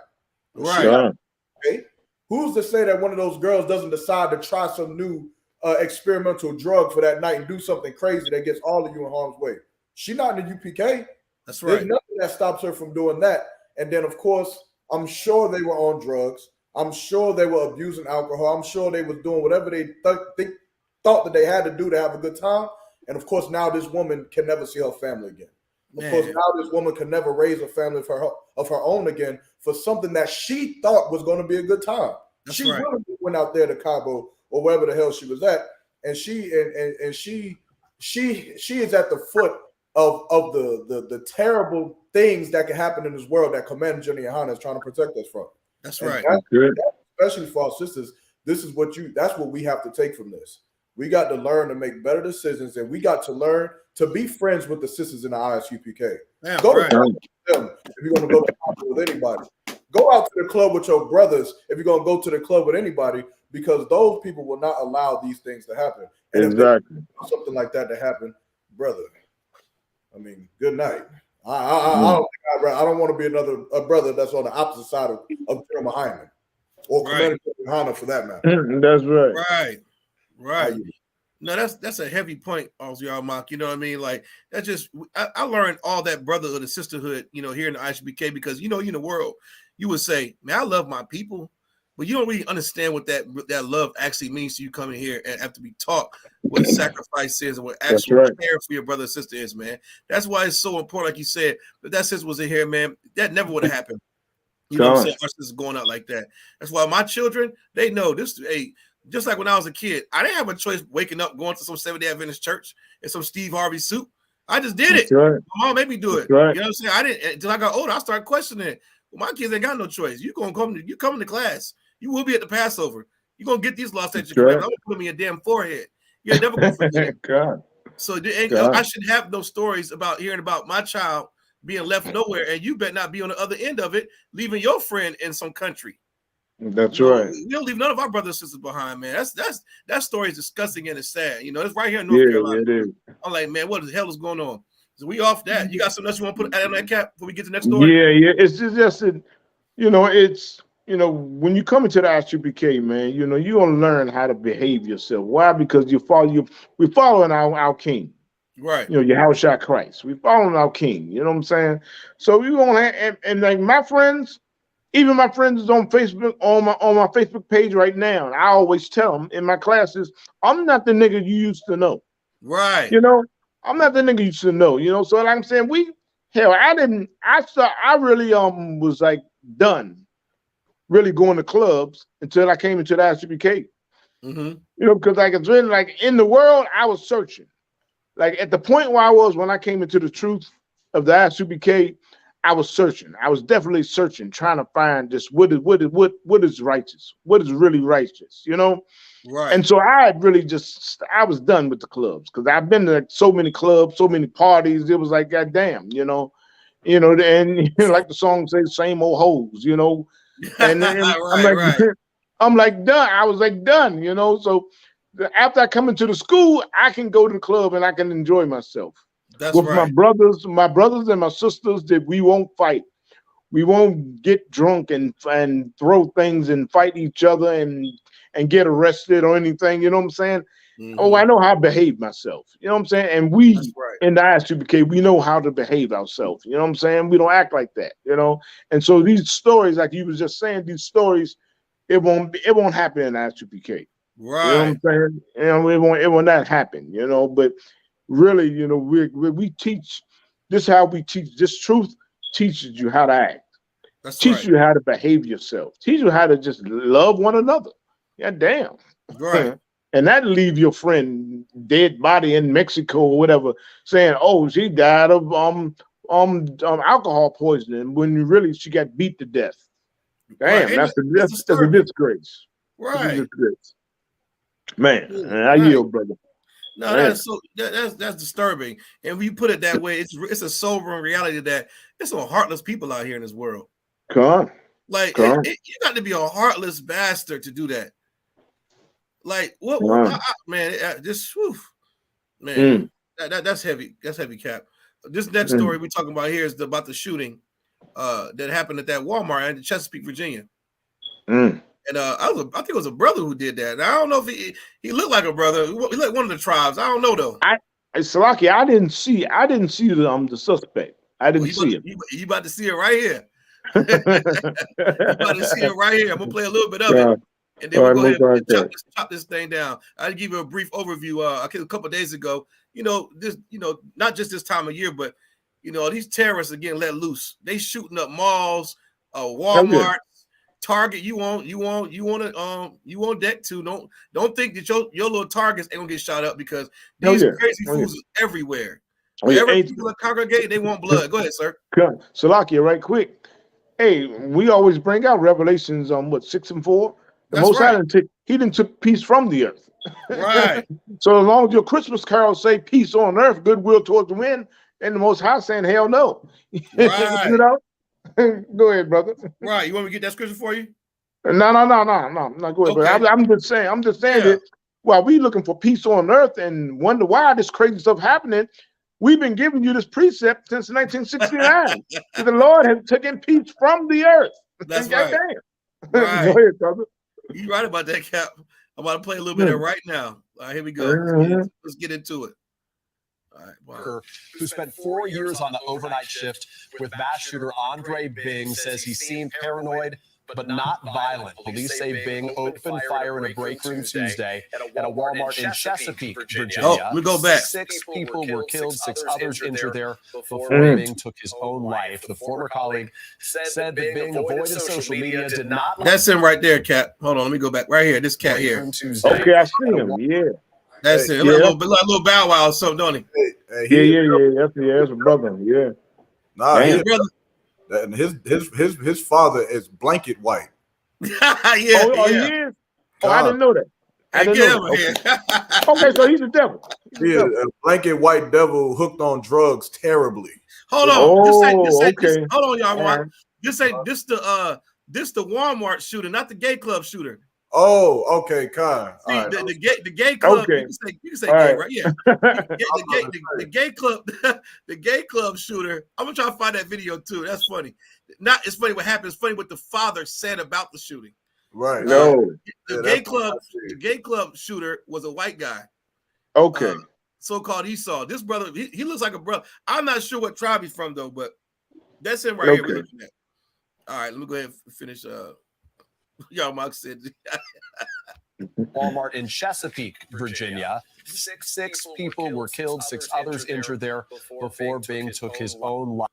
Right. Okay. Who's to say that one of those girls doesn't decide to try some new experimental drug for that night and do something crazy that gets all of you in harm's way? She's not in the UPK. That's right. There's nothing that stops her from doing that. And then, of course, I'm sure they were on drugs. I'm sure they were abusing alcohol. I'm sure they was doing whatever they thought that they had to do to have a good time. And of course, now this woman can never see her family again. Of course, now this woman can never raise a family of her own again for something that she thought was going to be a good time. That's she right. really went out there to Cabo or wherever the hell she was at, and she is at the foot of the terrible things that can happen in this world that Commander Jenny YAHANNA is trying to protect us from. That's and right. Especially for our sisters, that's what we have to take from this. We got to learn to make better decisions, and we got to learn to be friends with the sisters in the I.S.U.P.K. Go to them if you're going to go to the club with anybody. Go out to the club with your brothers if you're going to go to the club with anybody, because those people will not allow these things to happen. And exactly. If something like that to happen, brother, I mean, good night. I don't want to be a brother that's on the opposite side of General Hyman or Commander YAHANNA for that matter. That's right. Right. No, that's a heavy point, y'all, Mark. You know what I mean? Like, that's just I learned all that brotherhood and sisterhood, here in the I.S.U.P.K. because you in the world, you would say, man, I love my people, but you don't really understand what that love actually means to you coming here and have to be taught what sacrifice is and what actual care for your brother and sister is, man. That's why it's so important, like you said, that sister was in here, man. That never would have happened. You know what I'm saying? Our sister's going out like that. That's why my children, they know this. Hey, just like when I was a kid, I didn't have a choice waking up, going to some Seventh-day Adventist church and some Steve Harvey soup. I just did it. Right. My mom made me do it. Right. You know what I'm saying? I didn't until I got older. I started questioning it. Well, my kids ain't got no choice. You coming to class. You will be at the Passover. You're gonna get these laws that you're I'm gonna put them in your damn forehead. You're never gonna forget it. God. So I should have those stories about hearing about my child being left nowhere, and you better not be on the other end of it, leaving your friend in some country. That's right. We don't leave none of our brothers and sisters behind, man. That story is disgusting and it's sad. It's right here in North Carolina. It is. I'm like, man, what the hell is going on? So we off that. You got something else you want to put on that cap before we get to the next story? Yeah. It's just it's when you come into the I.S.U.P.K, man, you're gonna learn how to behave yourself. Why? Because we're following our king. Right. Yahushua Christ. We're following our king. You know what I'm saying? So we gonna and like my friends. Even my friends is on Facebook, on my Facebook page right now, and I always tell them in my classes, I'm not the nigga you used to know. Right. I'm not the nigga you used to know. So like I'm saying, I really was like done really going to clubs until I came into the I.S.U.P.K. Because like it's really like in the world, I was searching. Like at the point where I was when I came into the truth of the I.S.U.P.K, I was searching. I was definitely searching, trying to find just what is righteous, what is really righteous, Right. And so I had really I was done with the clubs because I've been to so many clubs, so many parties. It was like, goddamn, and like the song says, same old hoes, And I'm like done. I was like done, So after I come into the school, I can go to the club and I can enjoy myself. That's with right. my brothers and my sisters, that we won't fight. We won't get drunk and throw things and fight each other and get arrested or anything. You know what I'm saying? Oh, I know how to behave myself. You know what I'm saying? And we in the I.S.U.P.K, we know how to behave ourselves. You know what I'm saying? We don't act like that. And so these stories, like you was just saying, these stories, it won't happen in the I.S.U.P.K. Right. You know what I'm saying? It will not happen. But really, we teach. This is how we teach. This truth teaches you how to act. Teaches you how to behave yourself. Teach you how to just love one another. Yeah, damn. Right. And that leave your friend dead body in Mexico or whatever, saying, "Oh, she died of alcohol poisoning," when really she got beat to death. Damn, that's a disgrace. Right. That's a disgrace. Man, I yield, brother. No, that's disturbing. And when you put it that way, it's a sobering reality that there's some heartless people out here in this world. Come on. Like you got to be a heartless bastard to do that. Like what man, that's heavy. That's heavy, Cap. This next story we're talking about here is about the shooting that happened at that Walmart in Chesapeake, Virginia. And I think it was a brother who did that. And I don't know if he looked like a brother. He looked like one of the tribes. I don't know though. Salaki, I didn't see the suspect. I didn't see him. You about to see it right here. You about to see it right here. I'm gonna play a little bit of it, and then we'll go ahead and chop this thing down. I'll give you a brief overview. A couple of days ago, not just this time of year, but these terrorists are getting let loose. They shooting up malls, Walmart, Target. You want deck too. Don't think that your little targets ain't gonna get shot up because these crazy fools is everywhere. Wherever people congregate, they want blood. Go ahead, sir. Salakia, right quick. Hey, we always bring out Revelations 6 and 4. The Most High didn't took peace from the earth. Right. So as long as your Christmas carols say peace on earth, goodwill towards the wind, and the Most High saying hell no. Right. Go ahead, brother. Right. You want me to get that scripture for you? No. Go ahead. Okay. I'm just saying that while we looking for peace on earth and wonder why this crazy stuff happening, we've been giving you this precept since 1969. The Lord has taken peace from the earth. That's right. Go ahead, brother. You're right about that, Cap. I'm about to play a little bit of it right now. All right, here we go. Let's get into it. All right, wow. Who spent 4 years on the overnight shift with mass shooter Andre Bing says he seemed paranoid but not violent. Police say Bing opened fire in a break room Tuesday at a Walmart in Chesapeake, Virginia. Oh, we go back. 6 people were killed, 6 others injured there before Bing took his own life. The former colleague said that Bing avoided social media, did not. That's him right there, Cap. Hold on, let me go back. Right here, this cat here. Okay, I see him. Yeah. That's it. Like a little Bow Wow or something, don't he? That's a brother. Yeah. Nah, brother. And his father is blanket white. He is? Oh, I didn't know that. I didn't know that. Okay, so he's a devil. He's a blanket white devil hooked on drugs terribly. Hold on. Hold on, y'all. Right. This the Walmart shooter, not the gay club shooter. Oh, okay, Kai. The gay club. Okay. You can say gay, right? Yeah. The gay club shooter. I'm gonna try to find that video too. That's funny. It's funny what happened. It's funny what the father said about the shooting. Right. The gay club shooter was a white guy. Okay. So-called Esau. This brother, he looks like a brother. I'm not sure what tribe he's from though, but that's him right here. We're looking at. All right, let me go ahead and finish. Y'all, Mark said. Walmart in Chesapeake, Virginia. 6 people were killed, 6 others injured there before Bing took his own life.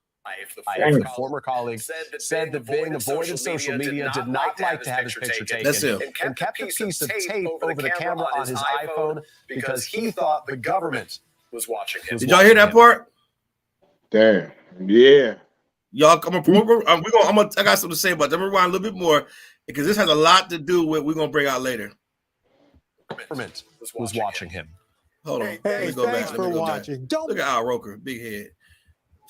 The former colleague said that Bing avoided social media, did not like to have his picture taken, and kept a piece of tape over the camera on his iPhone because he thought the government was watching him. Did y'all hear that part? Damn. Yeah. Y'all, I got something to say about that. I'm gonna rewind a little bit more because this has a lot to do with what we're gonna bring out later. Government was watching him. Hold on. Hey, thanks for watching. Look at Al Roker, big head.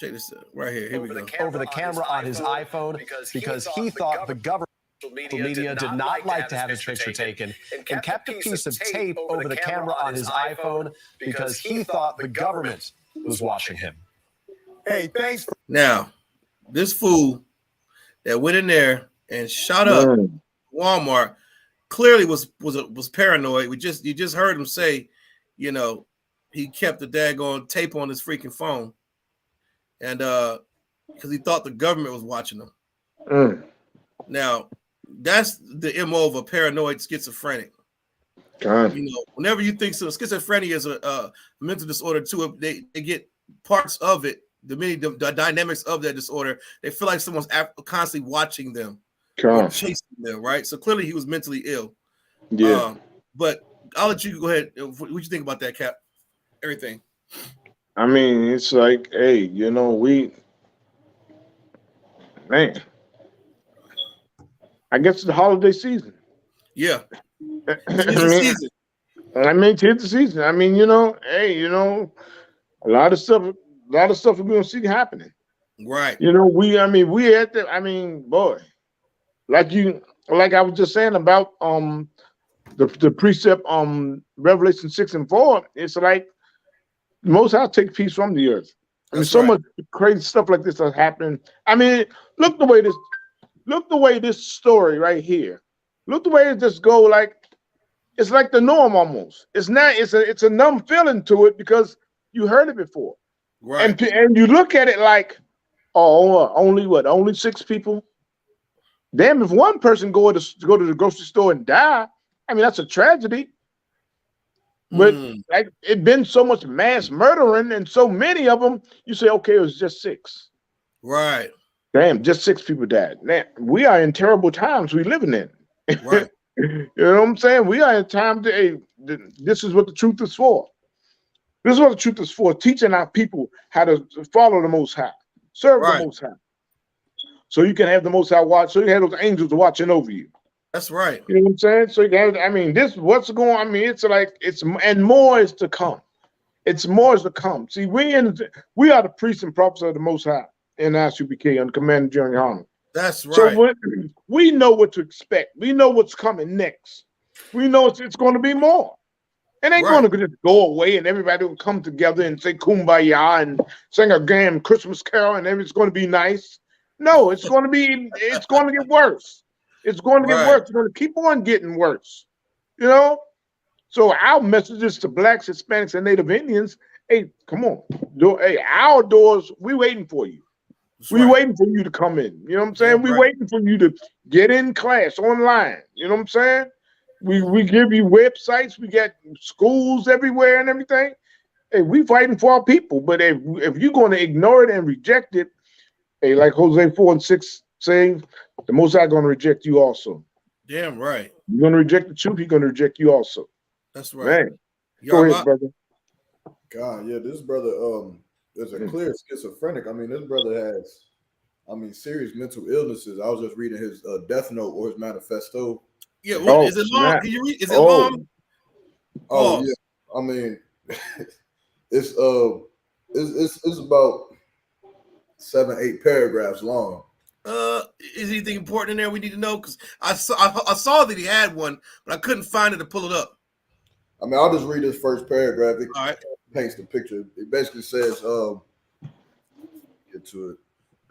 Check this out right here. Here we go. Over the camera on his iPhone because he thought the government media did not like to have his picture taken, and kept a piece of tape over the camera on his iPhone because he thought the government was watching him. Hey, thanks. Now, this fool that went in there and shot up Walmart clearly was paranoid. You just heard him say, he kept the daggone tape on his freaking phone, and because he thought the government was watching him. Now, that's the MO of a paranoid schizophrenic. Whenever you think so, schizophrenia is a mental disorder too. They get parts of it. The dynamics of that disorder, they feel like someone's constantly watching them, or chasing them, right? So clearly he was mentally ill. Yeah. But I'll let you go ahead. What you think about that, Cap? Everything. I mean, it's like, hey, I guess it's the holiday season. Yeah. It's the season. I mean, tis the season. I mean, a lot of stuff we're gonna see happening. Right. We at the, boy, like I was just saying about the precept Revelation 6 and 4, it's like the Most High take peace from the earth. I mean, so much crazy stuff like this is happening. I mean, look the way this story right here. Look the way it just go. Like it's like the norm almost. It's not. It's a numb feeling to it because you heard it before. Right. And you look at it like, oh, only 6 people. Damn, if one person go to the grocery store and die, I mean that's a tragedy. But like it been so much mass murdering and so many of them, you say, okay, it was just 6. Right. Damn, just 6 people died. Man, we are in terrible times we living in. Right. You know what I'm saying? We are in time to. Hey, this is what the truth is for. This is what the truth is for: teaching our people how to follow the Most High, serve the Most High, so you can have the Most High watch. So you have those angels watching over you. That's right. You know what I'm saying? So you can have, I mean, this what's going on. I mean, it's like and more is to come. It's more is to come. See, we are the priests and prophets of the Most High in I.S.U.P.K. under command of General YAHANNA. That's right. So we know what to expect. We know what's coming next. We know it's going to be more. It ain't going to just go away and everybody will come together and say kumbaya and sing a damn Christmas carol and it's going to be nice. No, it's going to get worse. It's going to get worse. It's going to keep on getting worse. You know? So our messages to blacks, Hispanics, and Native Indians, hey, come on. Hey, our doors, we waiting for you. We waiting for you to come in. You know what I'm saying? We waiting for you to get in class online. You know what I'm saying? We give you websites. We got schools everywhere and everything. Hey, we fighting for our people. But if you're going to ignore it and reject it, hey, like Hosea 4:6 saying, the Most High going to reject you also. Damn right. You're going to reject the truth. He's going to reject you also. That's right. Man, go ahead, brother. God, yeah, this brother is a clear schizophrenic. I mean, this brother has, serious mental illnesses. I was just reading his death note or his manifesto. Yeah, is it long? Can you read? Is it long? Oh yeah. I mean, it's about 7-8 paragraphs long. Is anything important in there we need to know? Because I saw that he had one, but I couldn't find it to pull it up. I mean, I'll just read this first paragraph. It paints the picture. It basically says, get to it.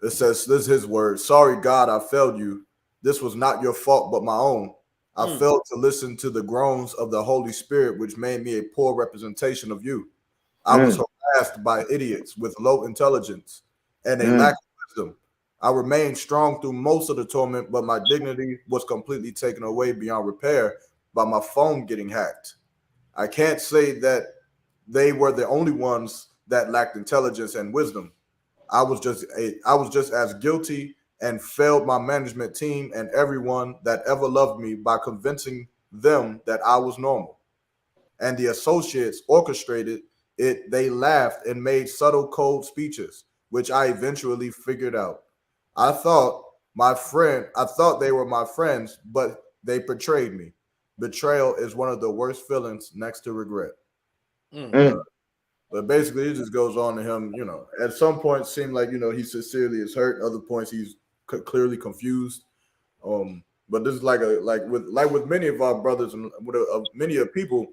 It says, this is his word. Sorry, God, I failed you. This was not your fault, but my own. I failed to listen to the groans of the Holy Spirit, which made me a poor representation of you. I was harassed by idiots with low intelligence and a lack of wisdom. I remained strong through most of the torment, but my dignity was completely taken away beyond repair by my phone getting hacked. I can't say that they were the only ones that lacked intelligence and wisdom. I was just as guilty and failed my management team and everyone that ever loved me by convincing them that I was normal. And the associates orchestrated it. They laughed and made subtle cold speeches, which I eventually figured out. I thought they were my friends, but they betrayed me. Betrayal is one of the worst feelings next to regret. But basically, it just goes on to him, at some points seemed like, he sincerely is hurt. Other points he's clearly confused. But this is like with many of our brothers and with many of people,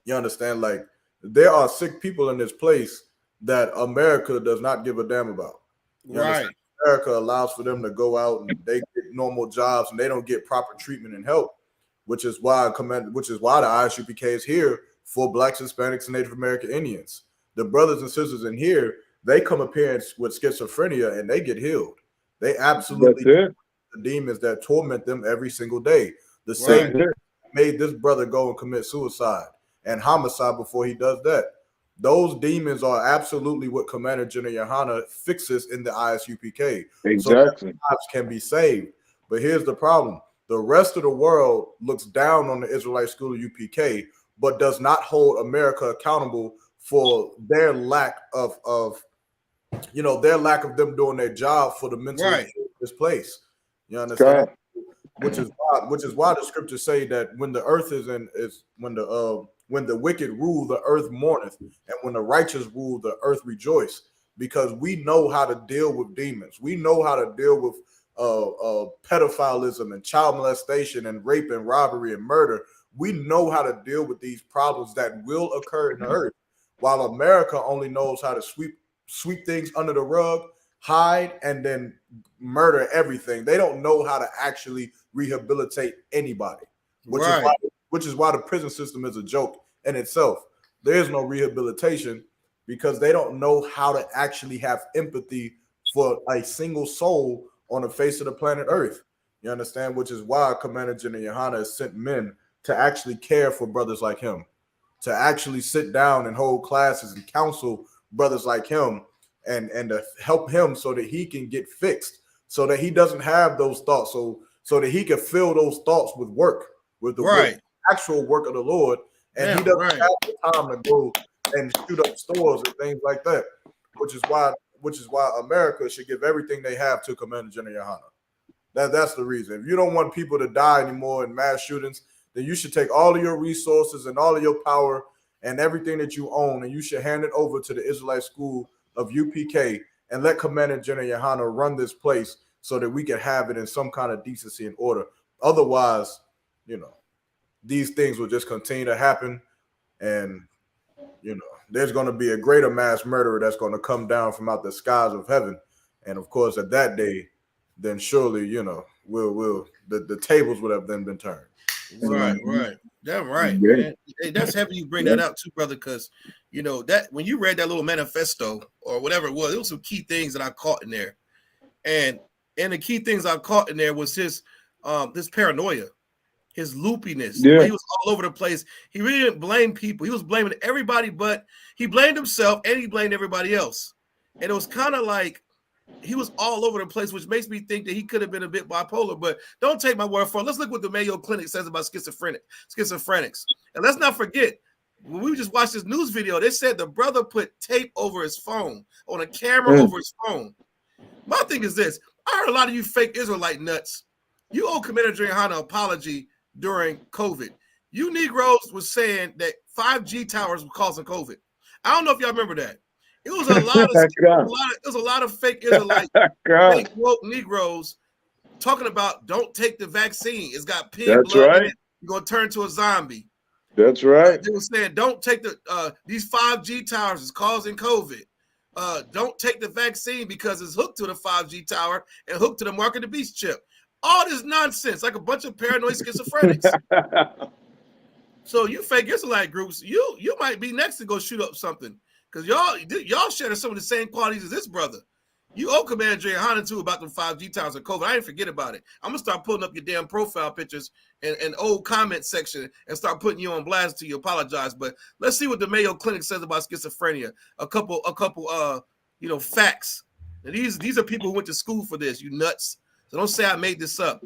you understand, like there are sick people in this place that America does not give a damn about. America allows for them to go out and they get normal jobs and they don't get proper treatment and help, which is why the I.S.U.P.K is here for blacks, Hispanics, and Native American Indians. The brothers and sisters in here, they come up here with schizophrenia and they get healed. They absolutely the demons that torment them every single day. The same made this brother go and commit suicide and homicide before he does that. Those demons are absolutely what Commander General YAHANNA fixes in the I.S.U.P.K. So that lives can be saved. But here's the problem. The rest of the world looks down on the Israelite school of UPK, but does not hold America accountable for their lack of them doing their job for the mentally displaced. You understand? Which is why the scriptures say that when the earth when the wicked rule, the earth mourneth, and when the righteous rule, the earth rejoice. Because we know how to deal with demons. We know how to deal with pedophilism and child molestation and rape and robbery and murder. We know how to deal with these problems that will occur in the earth, while America only knows how to sweep things under the rug, hide, and then murder everything. They don't know how to actually rehabilitate anybody, which is why the prison system is a joke in itself. There is no rehabilitation because they don't know how to actually have empathy for a single soul on the face of the planet Earth. You understand? Which is why Commander General YAHANNA has sent men to actually care for brothers like him, to actually sit down and hold classes and counsel brothers like him and to help him so that he can get fixed, so that he doesn't have those thoughts, so that he can fill those thoughts with work, with the actual work of the Lord, and he doesn't have the time to go and shoot up stores and things like that, which is why America should give everything they have to Commander General YAHANNA. That's the reason. If you don't want people to die anymore in mass shootings, then you should take all of your resources and all of your power and everything that you own, and you should hand it over to the Israelite School of UPK and let Commander General YAHANNA run this place so that we can have it in some kind of decency and order. Otherwise, these things will just continue to happen, and there's going to be a greater mass murderer that's going to come down from out the skies of heaven. And of course, at that day, then surely, the tables would have then been turned. Right. That's right, man. Hey, that's heavy you bring that out too, brother, because that when you read that little manifesto or whatever it was some key things that I caught in there. And the key things I caught in there was his this paranoia, his loopiness. He was all over the place. He really didn't blame people. He was blaming everybody, but he blamed himself and he blamed everybody else. And it was kind of like he was all over the place, which makes me think that he could have been a bit bipolar, but don't take my word for it. Let's look what the Mayo Clinic says about schizophrenics. And let's not forget, when we just watched this news video, they said the brother put tape over his phone, on a camera over his phone. My thing is this. I heard a lot of you fake Israelite nuts. You owe Commander YAHANNA an apology during COVID. You Negroes was saying that 5G towers were causing COVID. I don't know if y'all remember that. It was a lot of fake Israelite, fake woke Negroes talking about don't take the vaccine. It's got pig blood in it. You're gonna turn to a zombie. That's right. They were saying don't take these 5G towers is causing COVID. Don't take the vaccine because it's hooked to the 5G tower and hooked to the mark of the beast chip. All this nonsense, like a bunch of paranoid schizophrenics. So you fake Israelite groups, you might be next to go shoot up something. Because y'all share some of the same qualities as this brother. You owe Commander YAHANNA too about the 5G towers of COVID. I didn't forget about it. I'm gonna start pulling up your damn profile pictures and old comment section and start putting you on blast till you apologize. But let's see what the Mayo Clinic says about schizophrenia. A couple facts. And these are people who went to school for this. You nuts. So don't say I made this up.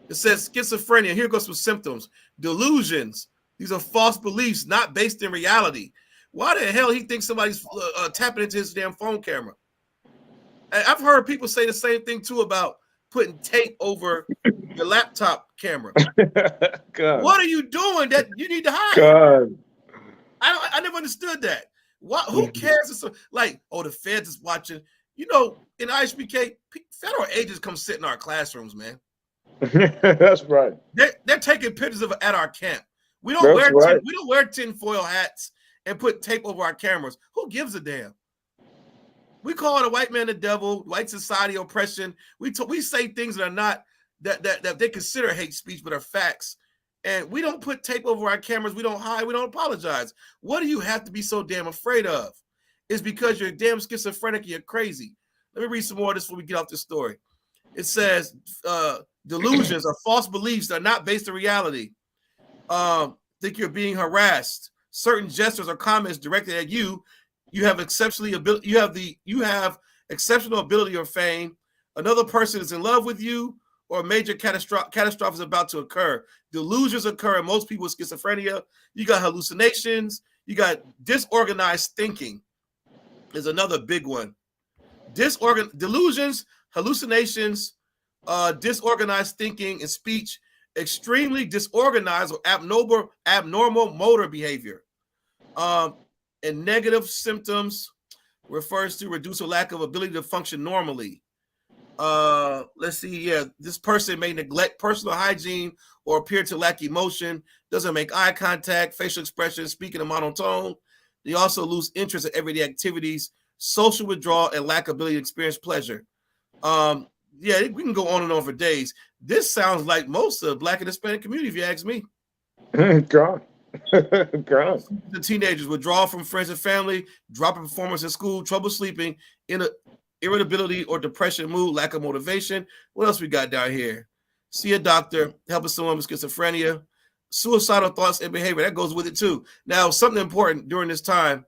It says schizophrenia. Here goes some symptoms. Delusions. These are false beliefs not based in reality. Why the hell he thinks somebody's tapping into his damn phone camera? I've heard people say the same thing too about putting tape over the laptop camera. What are you doing that you need to hide? I never understood that. Who cares? Like, the feds is watching. In I.S.U.P.K, federal agents come sit in our classrooms, man. That's right. They're taking pictures at our camp. We don't wear tinfoil hats and put tape over our cameras. Who gives a damn? We call it a white man the devil, white society oppression. We say things that are not that they consider hate speech, but are facts. And we don't put tape over our cameras. We don't hide. We don't apologize. What do you have to be so damn afraid of? It's because you're damn schizophrenic. You're crazy. Let me read some more of this before we get off this story. It says delusions are false beliefs that are not based in reality. Think you're being harassed. Certain gestures or comments directed at you. You have exceptional ability or fame. Another person is in love with you, or a major catastrophe is about to occur. Delusions occur in most people with schizophrenia. You got hallucinations. You got disorganized thinking. Is another big one. Delusions, hallucinations, disorganized thinking and speech, extremely disorganized or abnormal motor behavior. And negative symptoms refers to reduced or lack of ability to function normally. Let's see. Yeah, this person may neglect personal hygiene or appear to lack emotion, doesn't make eye contact, facial expression, speaking in monotone. They also lose interest in everyday activities, social withdrawal, and lack of ability to experience pleasure. Yeah, we can go on and on for days. This sounds like most of the Black and Hispanic community, if you ask me. God. God. The teenagers withdraw from friends and family, dropping performance in school, trouble sleeping, irritability or depression, mood, lack of motivation. What else we got down here? See a doctor, helping someone with schizophrenia, suicidal thoughts and behavior. That goes with it too. Now, something important during this time,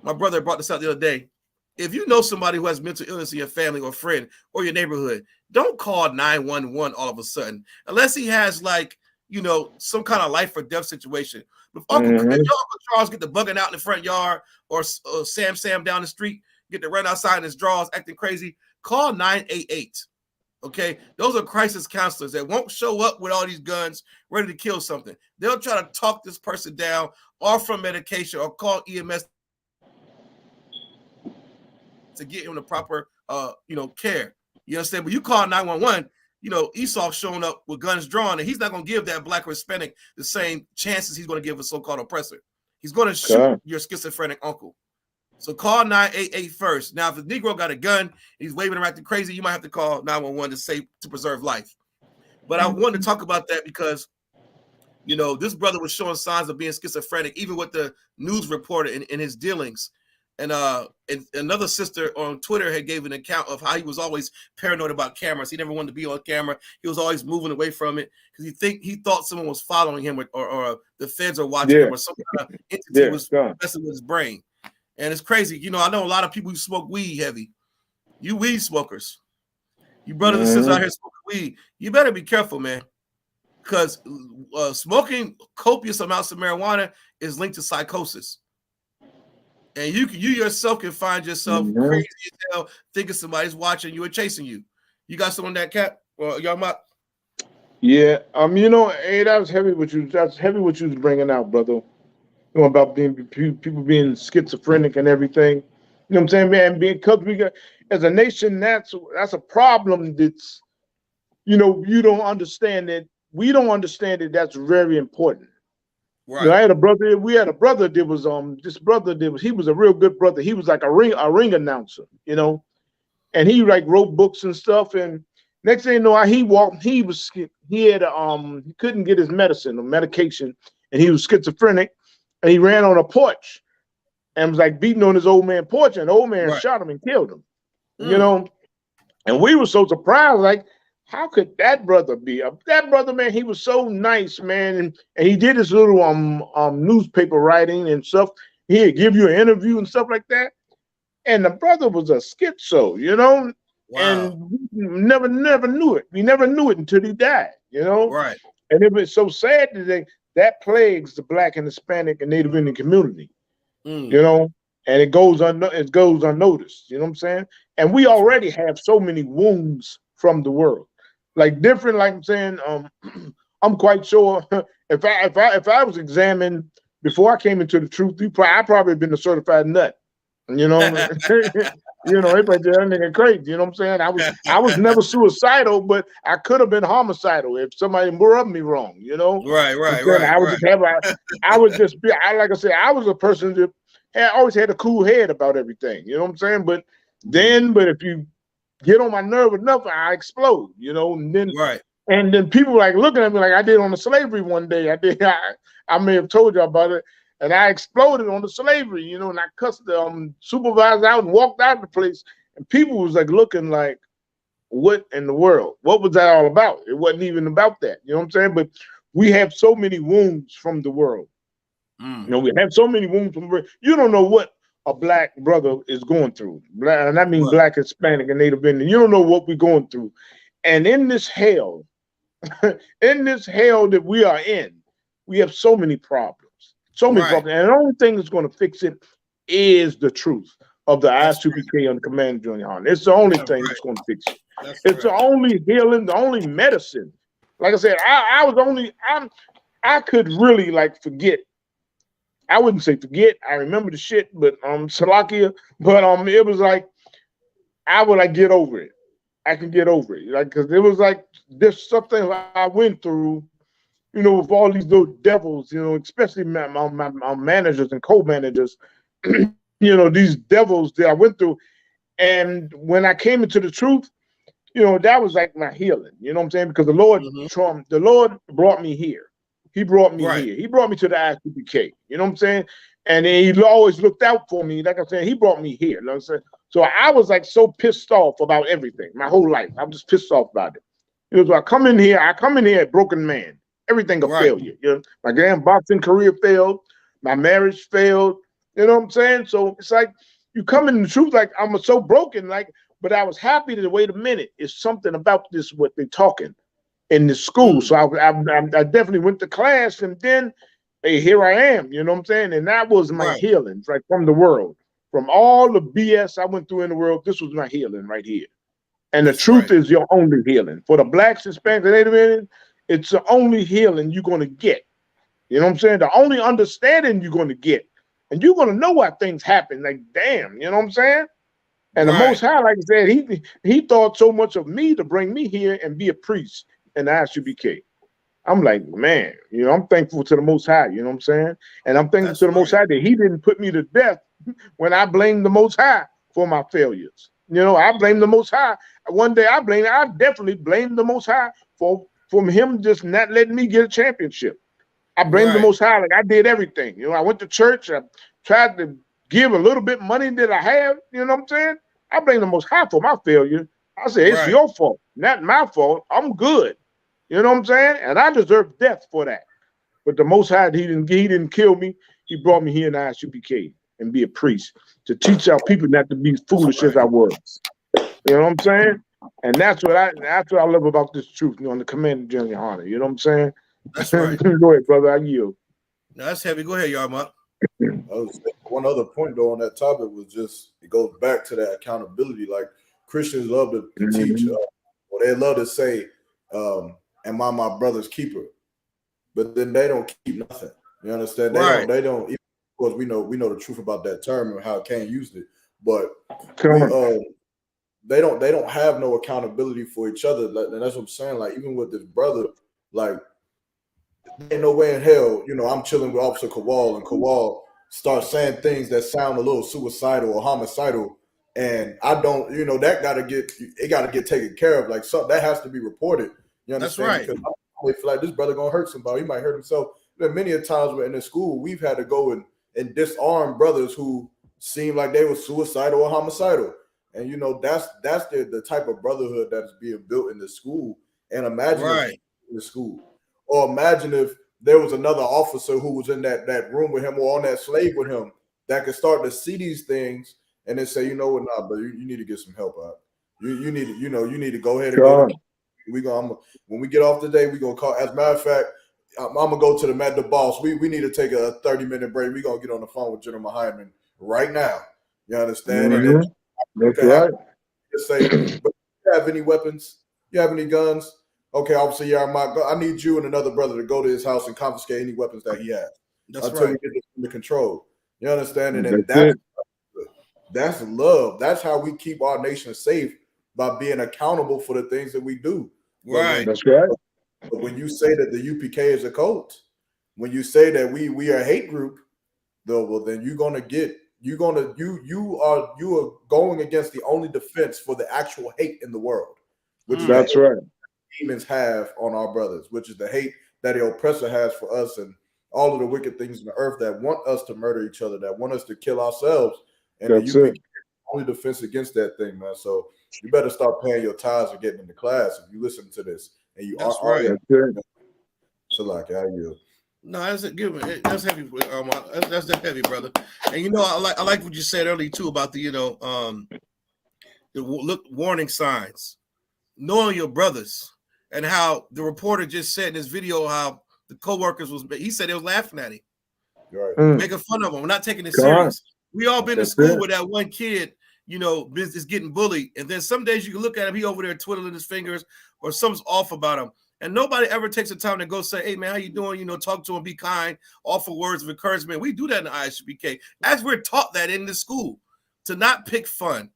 my brother brought this out the other day. If you know somebody who has mental illness in your family or friend or your neighborhood, don't call 911 all of a sudden, unless he has some kind of life or death situation. If Uncle Charles get the bugging out in the front yard, or Sam down the street get to run outside in his drawers acting crazy, call 988. Okay, those are crisis counselors that won't show up with all these guns ready to kill something. They'll try to talk this person down, offer medication, or call EMS to get him the proper care. You understand? But you call 911, Esau showing up with guns drawn, and he's not going to give that Black or Hispanic the same chances he's going to give a so-called oppressor. He's going to shoot your schizophrenic uncle. So call 988 first. Now, if the Negro got a gun, he's waving around crazy, you might have to call 911 to preserve life. But I wanted to talk about that because, this brother was showing signs of being schizophrenic, even with the news reporter in his dealings. And another sister on Twitter had gave an account of how he was always paranoid about cameras. He never wanted to be on camera. He was always moving away from it because he thought someone was following him or the feds are watching him or some kind of entity was messing with his brain. And it's crazy. I know a lot of people who smoke weed heavy. You weed smokers. You brothers and sisters out here smoking weed. You better be careful, man. Because smoking copious amounts of marijuana is linked to psychosis. And you yourself can find yourself crazy as hell, thinking somebody's watching you or chasing you. You got someone that Cap or y'all might? Yeah, hey, that was heavy what you was bringing out, brother. About people being schizophrenic and everything. You know what I'm saying, man? Because we got as a nation, that's a problem. That's you don't understand it. We don't understand it. That's very important. Right. I had a brother. We had a brother that was he was a real good brother. He was like a ring announcer, and he wrote books and stuff. And next thing you know, he couldn't get his medication, and he was schizophrenic, and he ran on a porch and was like beating on his old man porch, and the old man shot him and killed him. And we were so surprised, like, how could that brother be? That brother, man, he was so nice, man. And he did his little newspaper writing and stuff. He'd give you an interview and stuff like that. And the brother was a schizo, Wow. And we never knew it. We never knew it until he died, Right. And it was so sad today. That plagues the Black and Hispanic and Native Indian community, and it goes unnoticed. You know what I'm saying? And we already have so many wounds from the world. Like I'm saying, I'm quite sure if I was examined before I came into the truth, I probably been a certified nut. Everybody that nigga crazy. You know what I'm saying? I was never suicidal, but I could have been homicidal if somebody rubbed me wrong. Right. I was a person that always had a cool head about everything. You know what I'm saying? But if you get on my nerve enough, I explode, and then people like looking at me like I did on the slavery one day. I may have told you about it, and I exploded on the slavery, and I cussed the supervisor out and walked out of the place, and people was like looking like, what in the world? What was that all about? It wasn't even about that, you know what I'm saying? But we have so many wounds from the world. We have so many wounds from the world. You don't know what a Black brother is going through, and I mean Black, Hispanic, and Native Indian. You don't know what we're going through, and in this hell, that we are in, we have so many problems, problems, and the only thing that's going to fix it is the truth of the I.S.U.P.K on the Command Joint YAHANNA. It's the only thing that's going to fix it. It's the only healing, the only medicine. Like I said, I could really forget. I wouldn't say forget. I remember the shit, but Salakia. But it was like I would get over it. I can get over it, because it was there's something I went through, with all these little devils, especially my managers and co-managers. these devils that I went through. And when I came into the truth, that was like my healing. You know what I'm saying? Because the Lord brought me here. He brought me here. He brought me to the I.S.U.P.K. You know what I'm saying? And he always looked out for me. Like I'm saying, he brought me here. You know what I'm saying? So I was like so pissed off about everything my whole life. I was just pissed off about it. So I come in here a broken man. Everything a failure. My damn boxing career failed. My marriage failed. You know what I'm saying? So it's like you come in the truth like I'm so broken, but I was happy to wait a minute. It's something about this, what they're talking in the school. So I definitely went to class, and then hey, here I am, you know what I'm saying? And that was my healing, right, from the world. From all the BS I went through in the world, this was my healing right here. And the truth is your only healing. For the blacks, Hispanics, and Native Americans, it's the only healing you're going to get. You know what I'm saying? The only understanding you're going to get. And you're going to know why things happen. Like, damn, you know what I'm saying? And the Most High, like I said, he thought so much of me to bring me here and be a priest in the I.S.U.P.K. I'm like, man, I'm thankful to the Most High, you know what I'm saying? And I'm thankful to the Most High that he didn't put me to death when I blamed the Most High for my failures. I blame the Most High. One day I definitely blamed the Most High for him just not letting me get a championship. I blamed the Most High, like I did everything. I went to church, I tried to give a little bit money that I have, you know what I'm saying? I blame the Most High for my failure. I said, it's your fault, not my fault. I'm good. You know what I'm saying? And I deserve death for that. But the Most High, he didn't kill me. He brought me here in I.S.U.P.K. and be a priest to teach our people not to be foolish as I was. You know what I'm saying? And that's what I love about this truth, on the command of General YAHANNA. You know what I'm saying? That's right. Go ahead, brother. I yield. No, that's heavy. Go ahead, Yarmut. One other point though on that topic was just it goes back to that accountability. Like Christians love to teach, or they love to say, "Am I my brother's keeper?" But then they don't keep nothing. You understand? They don't. Even, of course, we know the truth about that term and how Cain used it, but they don't have no accountability for each other. And that's what I'm saying. Like even with this brother, like ain't no way in hell, I'm chilling with Officer Kowal, and Kowal starts saying things that sound a little suicidal or homicidal, and I don't, that gotta get taken care of. Like something that has to be reported. You understand? That's right. Because I feel like this brother gonna hurt somebody. He might hurt himself. There are many a times where in the school we've had to go and disarm brothers who seem like they were suicidal or homicidal. And that's the type of brotherhood that is being built in the school. And imagine in the school. Or imagine if there was another officer who was in that room with him or on that slave with him that could start to see these things and then say, you know what, nah, but you need to get some help out. You need to, you need to go ahead and go. When we get off today, we're gonna call. As a matter of fact, I'm gonna go to the boss. We need to take a 30-minute break. We're gonna get on the phone with General Hyman right now. You understand? And then that's right. Just say, but you have any weapons? You have any guns? Okay, officer, I need you and another brother to go to his house and confiscate any weapons that he has until we get this under control. You understand? And then that's love. That's how we keep our nation safe, by being accountable for the things that we do. Right. That's right. But when you say that the UPK is a cult, when you say that we are a hate group, though, well, then you are going against the only defense for the actual hate in the world, which is that's right. Demons have on our brothers, which is the hate that the oppressor has for us and all of the wicked things in the earth that want us to murder each other, that want us to kill ourselves. And the UPK is the only defense against that thing, man. So you better start paying your tithes and getting into class if you listen to this and you are. So like, how you? No, that's heavy. That's heavy, brother. And I like what you said earlier too about the warning signs, knowing your brothers, and how the reporter just said in this video how the co-workers he said they was laughing at him, making fun of him. We're not taking it serious. We all been to school with that one kid, is getting bullied, and then some days you can look at him, he over there twiddling his fingers, or something's off about him. And nobody ever takes the time to go say, hey, man, how you doing? Talk to him, be kind, offer words of encouragement. We do that in the I.S.U.P.K. as we're taught that in the school, to not pick fun,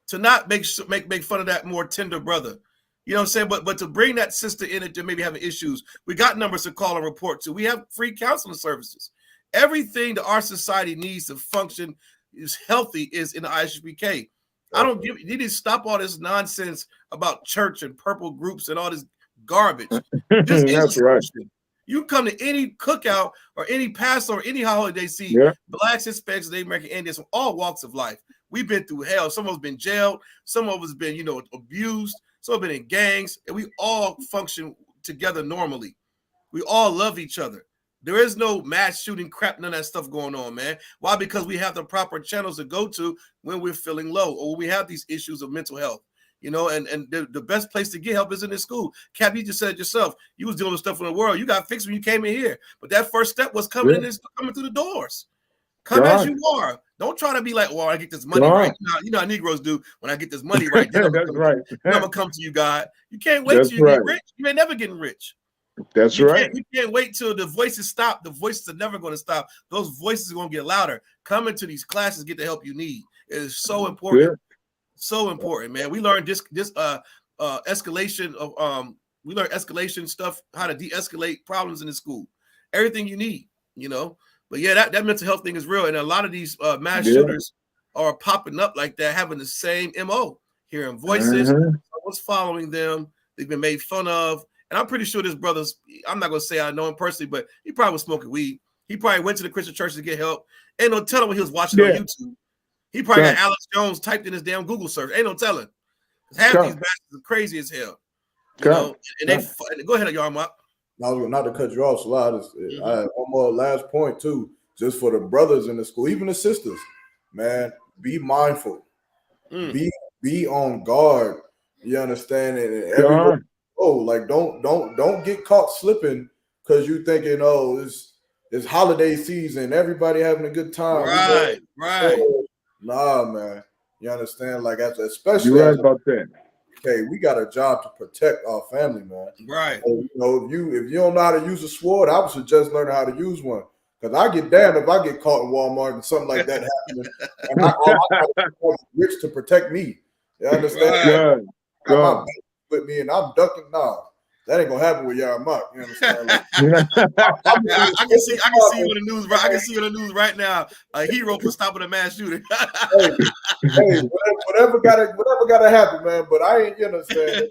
to not make fun of that more tender brother. You know what I'm saying? But to bring that sister in it to maybe having issues, we got numbers to call and report to. We have free counseling services. Everything that our society needs to function is healthy is in the I.S.U.P.K. I don't give. You need to stop all this nonsense about church and purple groups and all this garbage. This is a solution. You come to any cookout or any pastor or any holiday, see blacks, Hispanics, Native American Indians from all walks of life. We've been through hell. Some of us been jailed. Some of us been, abused. Some have been in gangs, and we all function together normally. We all love each other. There is no mass shooting crap, none of that stuff going on, man. Why? Because we have the proper channels to go to when we're feeling low or when we have these issues of mental health. And the best place to get help is in the school. Cap, you just said it yourself. You was dealing with stuff in the world. You got fixed when you came in here. But that first step was coming coming through the doors. Come as you are. Don't try to be like, well, I get this money right. You know how Negroes do. When I get this money right, then I'm gonna come to you, God. You can't wait till you get rich. You ain't never getting rich. You can't wait till the voices stop. The voices are never going to stop. Those voices are going to get louder. Come into these classes, get the help you need. It is so important. So important, man. We learned this escalation of we learned escalation stuff, how to de-escalate problems in the school. Everything you need, But yeah, that mental health thing is real. And a lot of these mass shooters are popping up like that, having the same MO. Hearing voices, someone's following them, they've been made fun of. And I'm pretty sure this brother's, I'm not going to say I know him personally, but he probably was smoking weed. He probably went to the Christian church to get help. Ain't no telling what he was watching on YouTube. He probably got Alex Jones typed in his damn Google search. Ain't no telling. Half these bastards are crazy as hell. And they go ahead, y'all. Not to cut you off, Salah. I have one more last point too, just for the brothers in the school, even the sisters. Man, be mindful. Be on guard. You understand? And everybody, don't get caught slipping because you thinking, it's holiday season, everybody having a good time. Right. Nah, man. You understand? Like especially you're right about that. Okay, we got a job to protect our family, man. Right. So, if you don't know how to use a sword, I would suggest learning how to use one. Because I get damned if I get caught in Walmart and something like that happening. And I got rich to protect me. You understand? My with me and I'm ducking. Nah, that ain't gonna happen with YAHANNA. You understand? I can see you on the news. I can see you on the news right now. A hero for stopping a mass shooting. hey, whatever gotta happen, man. But I ain't, understand.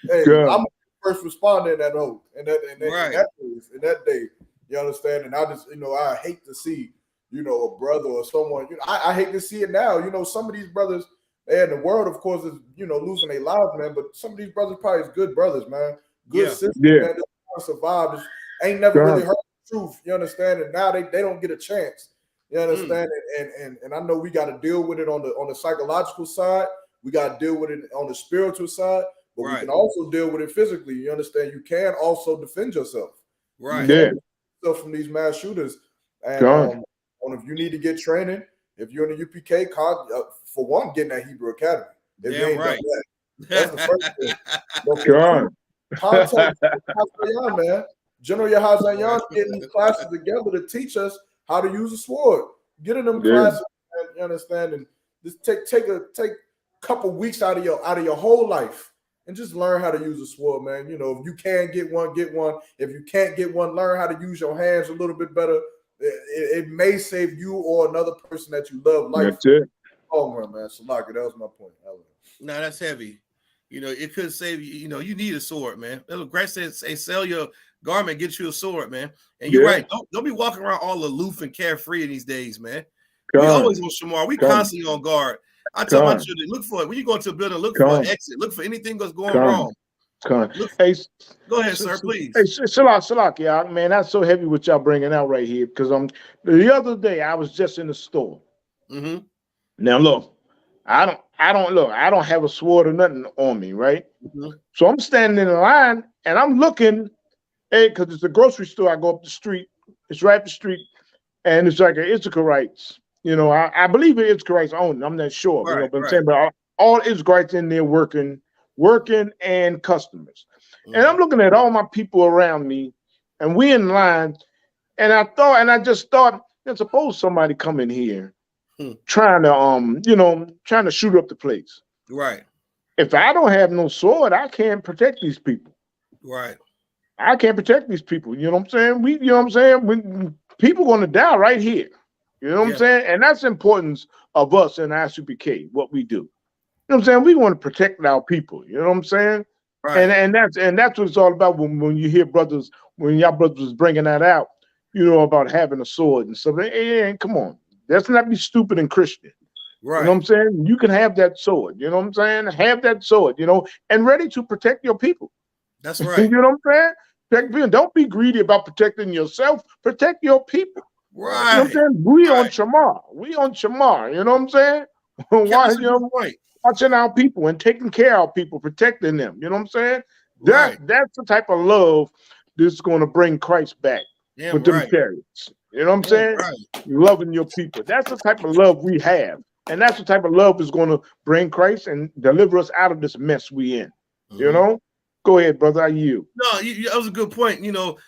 Hey, I'm a first responder in that hole, in that day. You understand? And I just, I hate to see, a brother or someone. I hate to see it now. Some of these brothers, and the world, of course, is losing their lives, man. But some of these brothers probably is good brothers, man. Good sisters, man. They want to survive. Just ain't never really heard the truth. You understand? And now they don't get a chance. You understand? And I know we got to deal with it on the psychological side. We got to deal with it on the spiritual side. But we can also deal with it physically. You understand? You can also defend yourself. Right. From these mass shooters. And if you need to get training, if you're in the U.P.K, for one, get in that Hebrew Academy. If you ain't done that, that's the first thing. Contact Yahanan, man. General Yahanan getting these classes together to teach us how to use a sword. Get in them classes, man, you understand, and just take a couple weeks out of your whole life and just learn how to use a sword, man. If you can get one, get one. If you can't get one, learn how to use your hands a little bit better. It may save you or another person that you love life. That's it. Oh man, Salaka, that was my point. No, that's heavy. It could save you. You need a sword, man. Grant says, sell your garment, get you a sword, man. And you're right. Don't be walking around all aloof and carefree in these days, man. We always on Shamar. We constantly on guard. I tell my children, look for it. When you go into a building, look for an exit. Look for anything that's going wrong. Hey, go ahead, sir, please. Hey, Salak, yeah, man, that's so heavy what y'all bringing out right here. Because the other day I was just in the store. Now look, I don't have a sword or nothing on me, right? So I'm standing in the line and I'm looking, because it's a grocery store. I go up the street. It's right up the street, and it's like an I.S.U.P.K. I believe it I.S.U.P.K own. I'm not sure, but I'm saying, but all I.S.U.P.K in there working and customers. And I'm looking at all my people around me, and we in line. And I just thought, suppose somebody come in here trying to shoot up the place. Right. If I don't have no sword, I can't protect these people. Right. I can't protect these people. You know what I'm saying? People gonna die right here. You know what I'm saying? And that's the importance of us in I.S.U.P.K, what we do. You know what I'm saying? We want to protect our people. You know what I'm saying? Right. And that's what it's all about when you hear brothers, when y'all brothers was bringing that out, you know, about having a sword and stuff. Hey, come on. Let's not be stupid and Christian. Right. You know what I'm saying? You can have that sword. You know what I'm saying? Have that sword, you know, and ready to protect your people. That's right. You know what I'm saying? Don't be greedy about protecting yourself. Protect your people. Right. You know what I'm saying? We on Shamar. We on Shamar. You know what I'm saying? Why, you know, watching our people and taking care of our people, protecting them. You know what I'm saying? That's the type of love that's going to bring Christ back with them chariots. You know what I'm saying? Loving your people. That's the type of love we have. And that's the type of love that's going to bring Christ and deliver us out of this mess we in. You know? Go ahead, brother. You. No, that was a good point. You know,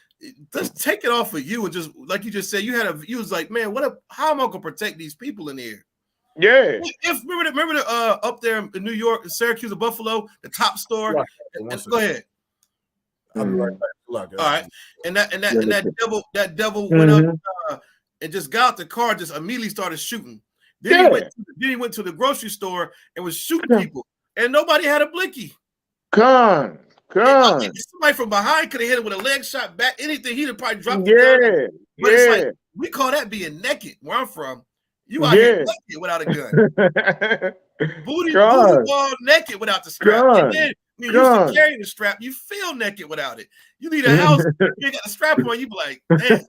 let's take it off of you and just like you just said, you was like, man, how am I gonna protect these people in here? Yeah. Remember the up there in New York, Syracuse, or Buffalo, the top store. Go ahead. I'll be right back. All right, and that devil went up and just got out the car, just immediately started shooting. Then he went to the grocery store and was shooting people, and nobody had a blicky. Somebody from behind could have hit him with a leg shot back, anything. He'd have probably dropped the gun. But it's like, we call that being naked where I'm from. You out here naked without a gun. booty wall naked without the strap. And then when you used to carry the strap, you feel naked without it. You leave the house, you got the strap on, you be like, man.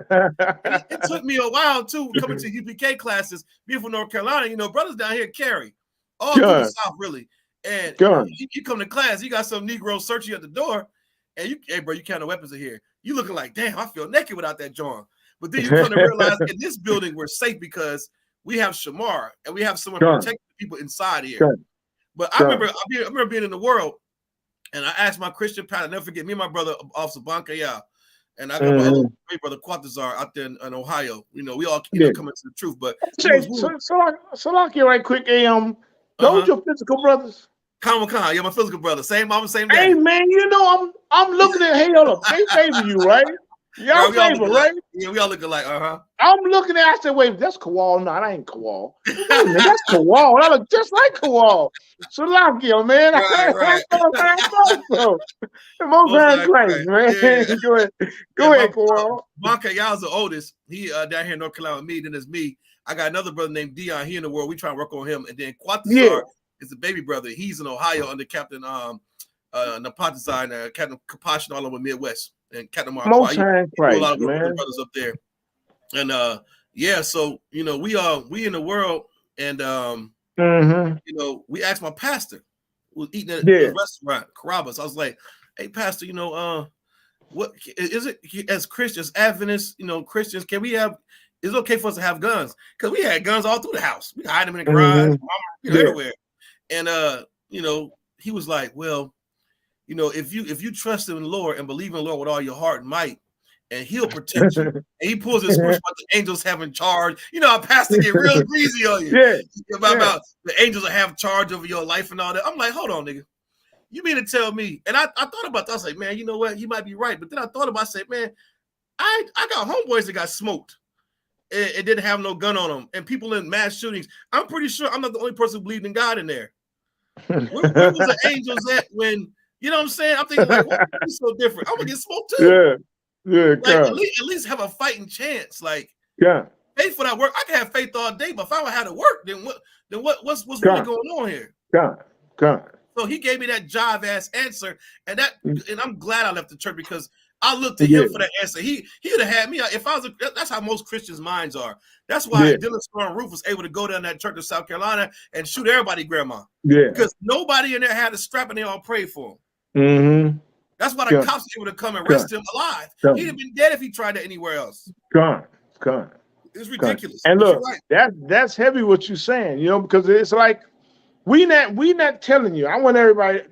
It took me a while too, coming to UPK classes, beautiful North Carolina. You know, brothers down here carry all through the South, really. And you come to class, you got some Negro searching you at the door, and hey, bro, you count the weapons are here. You looking like, damn, I feel naked without that joint. But then you come to realize in this building we're safe because we have Shamar and we have someone protecting people inside here. But I remember being in the world, and I asked my Christian pastor, never forget, me and my brother, Officer Bankaya, and I got my other great brother Quatazar out there in Ohio. You know, we all coming to the truth. But Salaki, right quick, those your physical brothers? Yeah, my physical brother. Same mama, same daddy. Hey man, you know I'm looking at hold up. They favor you, right? Y'all favor, right? Yeah, we all look alike. I'm looking at I said, wait, that's Kowal. No, that ain't Kowal. That's Kowal. I look just like Kowal. Salaki, man. Right. Christ, man. Go ahead, Kowal. Bonka, y'all's the oldest. He down here in North Carolina with me, then there's me. I got another brother named Dion. He in the world. We try to work on him. And then Quatazar is the baby brother. He's in Ohio under Captain Napatazar and Captain Kapash and all over Midwest. And Captain Mark. Most a lot of man. brothers up there. And so you know, we in the world, and you know, we asked my pastor who was eating at the restaurant, Carabas. I was like, hey, pastor, you know, what is it as Christians, Adventists, you know, Christians, can we have, is it okay for us to have guns? Because we had guns all through the house. We hide them in the garage, everywhere. And you know, he was like, well, you know, if you trust in the Lord and believe in the Lord with all your heart and might, and he'll protect you. And he pulls his scripture about the angels having charge. You know, our pastor get real greasy on you. About the angels will have charge over your life and all that. I'm like, hold on, nigga. You mean to tell me? And I thought about that. I was like, man, you know what? You might be right. But then I thought about it. I said, man, I got homeboys that got smoked. It didn't have no gun on them. And people in mass shootings. I'm pretty sure I'm not the only person who believed in God in there. Where was the angels at when, you know what I'm saying? I'm thinking, like, what is so different? I'm going to get smoked too. Like, at least have a fighting chance. Like, faith for that work. I can have faith all day, but if I don't have to work, then what's really going on here? So he gave me that jive ass answer, and I'm glad I left the church because I looked to him for that answer. He would have had me if I was. That's how most Christians' minds are. That's why Dylan Storm Roof was able to go down that church in South Carolina and shoot everybody, grandma. Because nobody in there had a strap and they all prayed for him. That's why the cops were able to come and arrest him alive. He'd have been dead if he tried that anywhere else. It's ridiculous. And look, that's heavy what you're saying, you know, because it's like we not telling you. I want everybody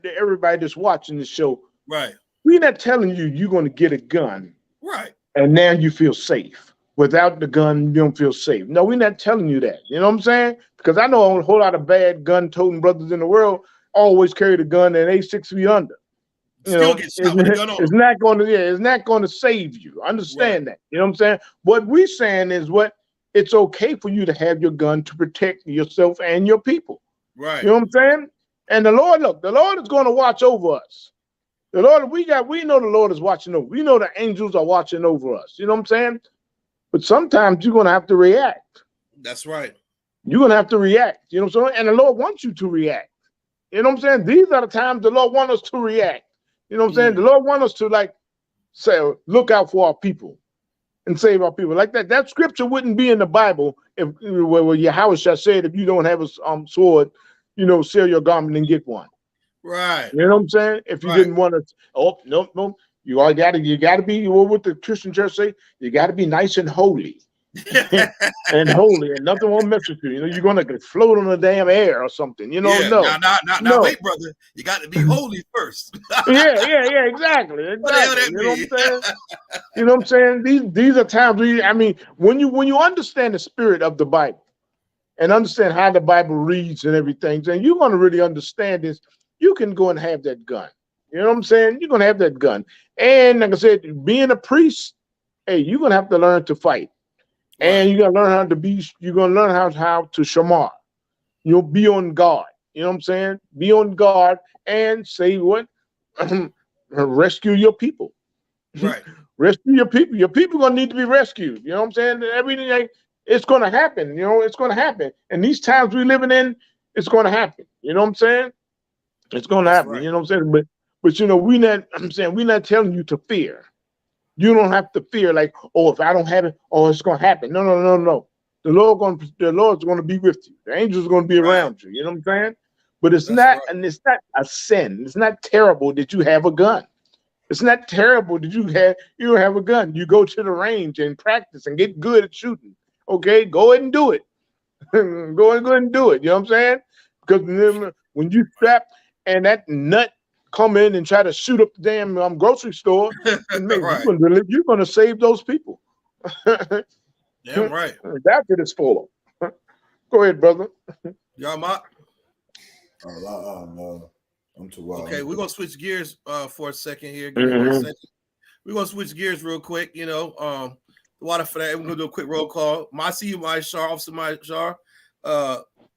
that's watching this show. Right. We're not telling you you're going to get a gun. Right. And now you feel safe. Without the gun, you don't feel safe. No, we're not telling you that. You know what I'm saying? Because I know a whole lot of bad gun-toting brothers in the world always carry the gun and they 6 feet under. Still get shot with a gun on. It's not going to save you. Understand that. You know what I'm saying? What we're saying is it's okay for you to have your gun to protect yourself and your people. Right. You know what I'm saying? And the Lord, look, the Lord is going to watch over us. The Lord, we know the Lord is watching over. We know the angels are watching over us. You know what I'm saying? But sometimes you're going to have to react. That's right. You're going to have to react. You know what I'm saying? And the Lord wants you to react. You know what I'm saying? These are the times the Lord wants us to react. You know what I'm saying? The Lord wants us to, like, say, look out for our people and save our people. Like that. That scripture wouldn't be in the Bible if where Yahweh said, if you don't have a sword, you know, sell your garment and get one. Right. You know what I'm saying? If you didn't want to, no. You gotta be, what the Christian church say? You gotta be nice and holy. And nothing won't mess with you. You know, you're gonna float on the damn air or something. You know, Now, wait, brother. You got to be holy first. yeah, exactly. What the hell that You know what mean? I'm saying? You know what I'm saying? These are times when you understand the spirit of the Bible and understand how the Bible reads and everything, then you're gonna really understand this. You can go and have that gun. You know what I'm saying? You're gonna have that gun. And like I said, being a priest, hey, you're gonna have to learn to fight. And you're gonna learn how to how to shamar. You'll be on guard. You know what I'm saying? Be on guard and say what? Rescue your people. Right. Rescue your people. Your people gonna need to be rescued. You know what I'm saying? Everything, it's gonna happen. You know, it's gonna happen. And these times we're living in, it's gonna happen. You know what I'm saying? It's gonna happen. Right. You know what I'm saying? But you know, we're not telling you to fear. You don't have to fear like, oh, if I don't have it, oh, it's gonna happen. No. The Lord's gonna be with you. The angels are gonna be around you. You know what I'm saying? But it's not a sin. It's not terrible that you have a gun. It's not terrible that you don't have a gun. You go to the range and practice and get good at shooting. Okay, go ahead and do it. Go ahead and do it. You know what I'm saying? Because when you strap and that nut come in and try to shoot up the damn grocery store, you're gonna save those people. Damn right. That's what it's for. Go ahead, brother. Y'all mock? No. I'm too wild. Okay, we're gonna switch gears for a second here. Give me 1 second. We're gonna switch gears real quick. You know, water for that. We're gonna do a quick roll call. I see you, Officer Myshar.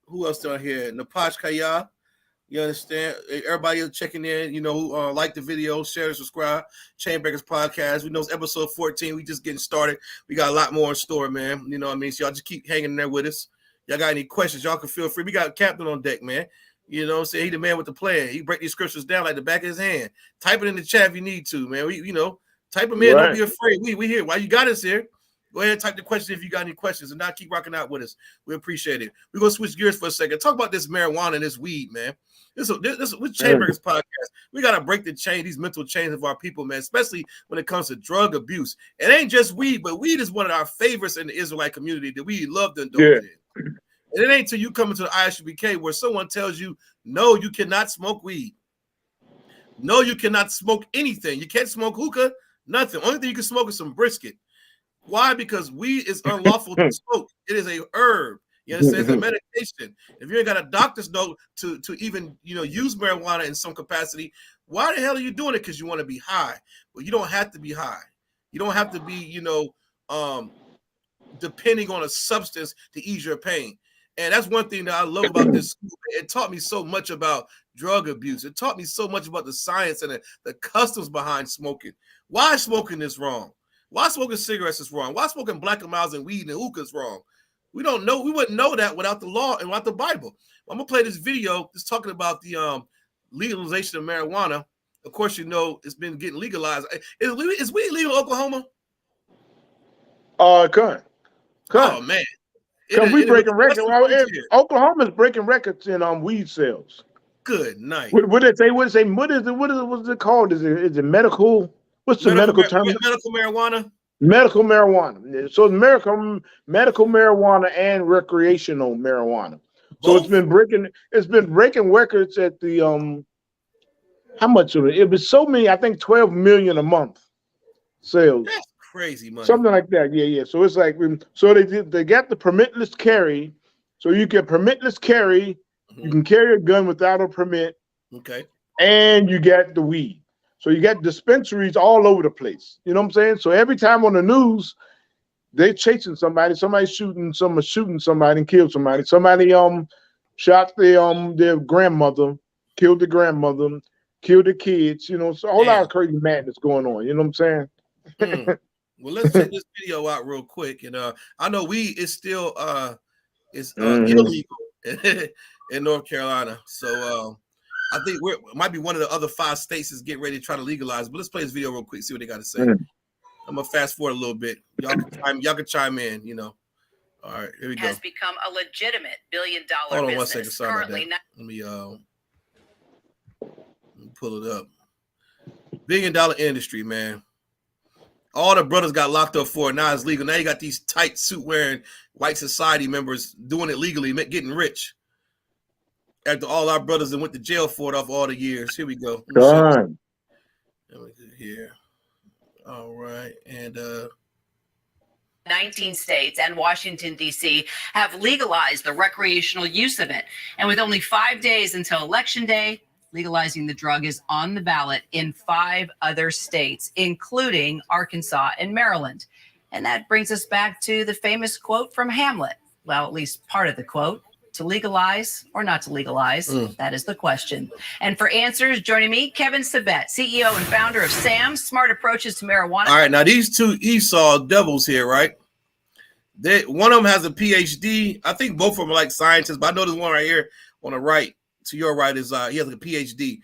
Who else down here? Napash Kaya. You understand? Everybody checking in, you know, like the video, share and subscribe. Chainbreakers Podcast. We know it's episode 14. We just getting started. We got a lot more in store, man. You know what I mean? So y'all just keep hanging in there with us. Y'all got any questions, y'all can feel free. We got Captain on deck, man. You know what I'm saying? He the man with the plan. He break these scriptures down like the back of his hand. Type it in the chat if you need to, man. Type them in. Don't be afraid. We here. While you got us here, go ahead and type the question if you got any questions, and not keep rocking out with us. We appreciate it. We're gonna switch gears for a second. Talk about this marijuana and this weed, man. This with Chainbreakers Podcast. We gotta break the chain, these mental chains of our people, man. Especially when it comes to drug abuse. It ain't just weed, but weed is one of our favorites in the Israelite community that we love to indulge in. And it ain't till you come into the I.S.U.P.K where someone tells you, no, you cannot smoke weed. No, you cannot smoke anything. You can't smoke hookah, nothing. Only thing you can smoke is some brisket. Why? Because weed is unlawful to smoke. It is a herb. You understand? It's a medication. If you ain't got a doctor's note to even, you know, use marijuana in some capacity, why the hell are you doing it? Because you want to be high. Well, you don't have to be high. You don't have to be, you know, depending on a substance to ease your pain. And that's one thing that I love about this school. It taught me so much about drug abuse. It taught me so much about the science and the customs behind smoking. Why smoking is wrong? Why smoking cigarettes is wrong? Why smoking black and miles and weed and hookah is wrong? We don't know. We wouldn't know that without the law and without the Bible. I'm gonna play this video. It's talking about the legalization of marijuana. Of course, you know it's been getting legalized. Is weed legal in Oklahoma? Oh man. Because we breaking records. Oklahoma's breaking records in weed sales. Good night. What did it say? What's it called? Is it medical? What's the medical term? Medical marijuana. Medical marijuana. So it's medical marijuana and recreational marijuana. So it's been breaking records at the how much of it? It was so many, I think 12 million a month sales. That's crazy money. Something like that. Yeah. So it's like, so they got the permitless carry. So you get permitless carry. You can carry a gun without a permit. Okay. And you get the weed. So you got dispensaries all over the place. You know what I'm saying? So every time on the news, they chasing somebody. Somebody shooting somebody and killed somebody. Somebody shot their grandmother, killed the grandmother, killed the kids. You know, so a whole lot of crazy madness going on. You know what I'm saying? Well, let's check this video out real quick. And I know weed is still illegal in North Carolina. So I think it might be one of the other 5 states is getting ready to try to legalize. But let's play this video real quick, see what they got to say. I'm gonna fast forward a little bit. Y'all can chime in, you know. All right, here we go. Has become a legitimate billion-dollar Hold on business. 1 second. Sorry about that. Let me pull it up. $1 billion industry, man. All the brothers got locked up for it. Now it's legal. Now you got these tight suit wearing white society members doing it legally, getting rich. After all our brothers that went to jail for it off all the years. Here we go. Here. All right. And 19 states and Washington, D.C. have legalized the recreational use of it. And with only 5 days until Election Day, legalizing the drug is on the ballot in 5 other states, including Arkansas and Maryland. And that brings us back to the famous quote from Hamlet. Well, at least part of the quote. To legalize or not to legalize? That is the question. And for answers, joining me, Kevin Sabet, CEO and founder of SAM, Smart Approaches to Marijuana. All right, now these 2 Esau devils here, right? One of them has a PhD. I think both of them are like scientists, but I know there's one right here on the right. To your right is he has a PhD,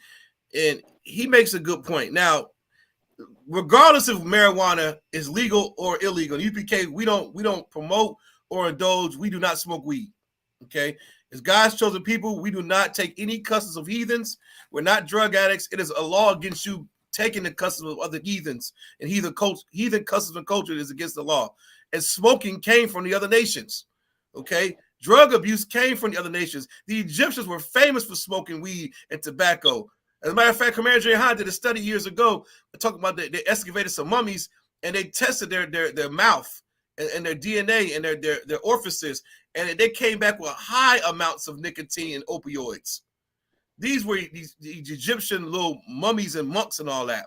and he makes a good point. Now, regardless if marijuana is legal or illegal, U.P.K. we don't promote or indulge. We do not smoke weed. Okay, as God's chosen people, we do not take any customs of heathens. We're not drug addicts. It is a law against you taking the customs of other heathens and heathen customs and culture is against the law. And smoking came from the other nations. Okay. Drug abuse came from the other nations. The Egyptians were famous for smoking weed and tobacco. As a matter of fact, Commander YAHANNA did a study years ago talking about they excavated some mummies and they tested their mouth and their DNA and their orifices, and they came back with high amounts of nicotine and opioids. These were these Egyptian little mummies and monks and all that.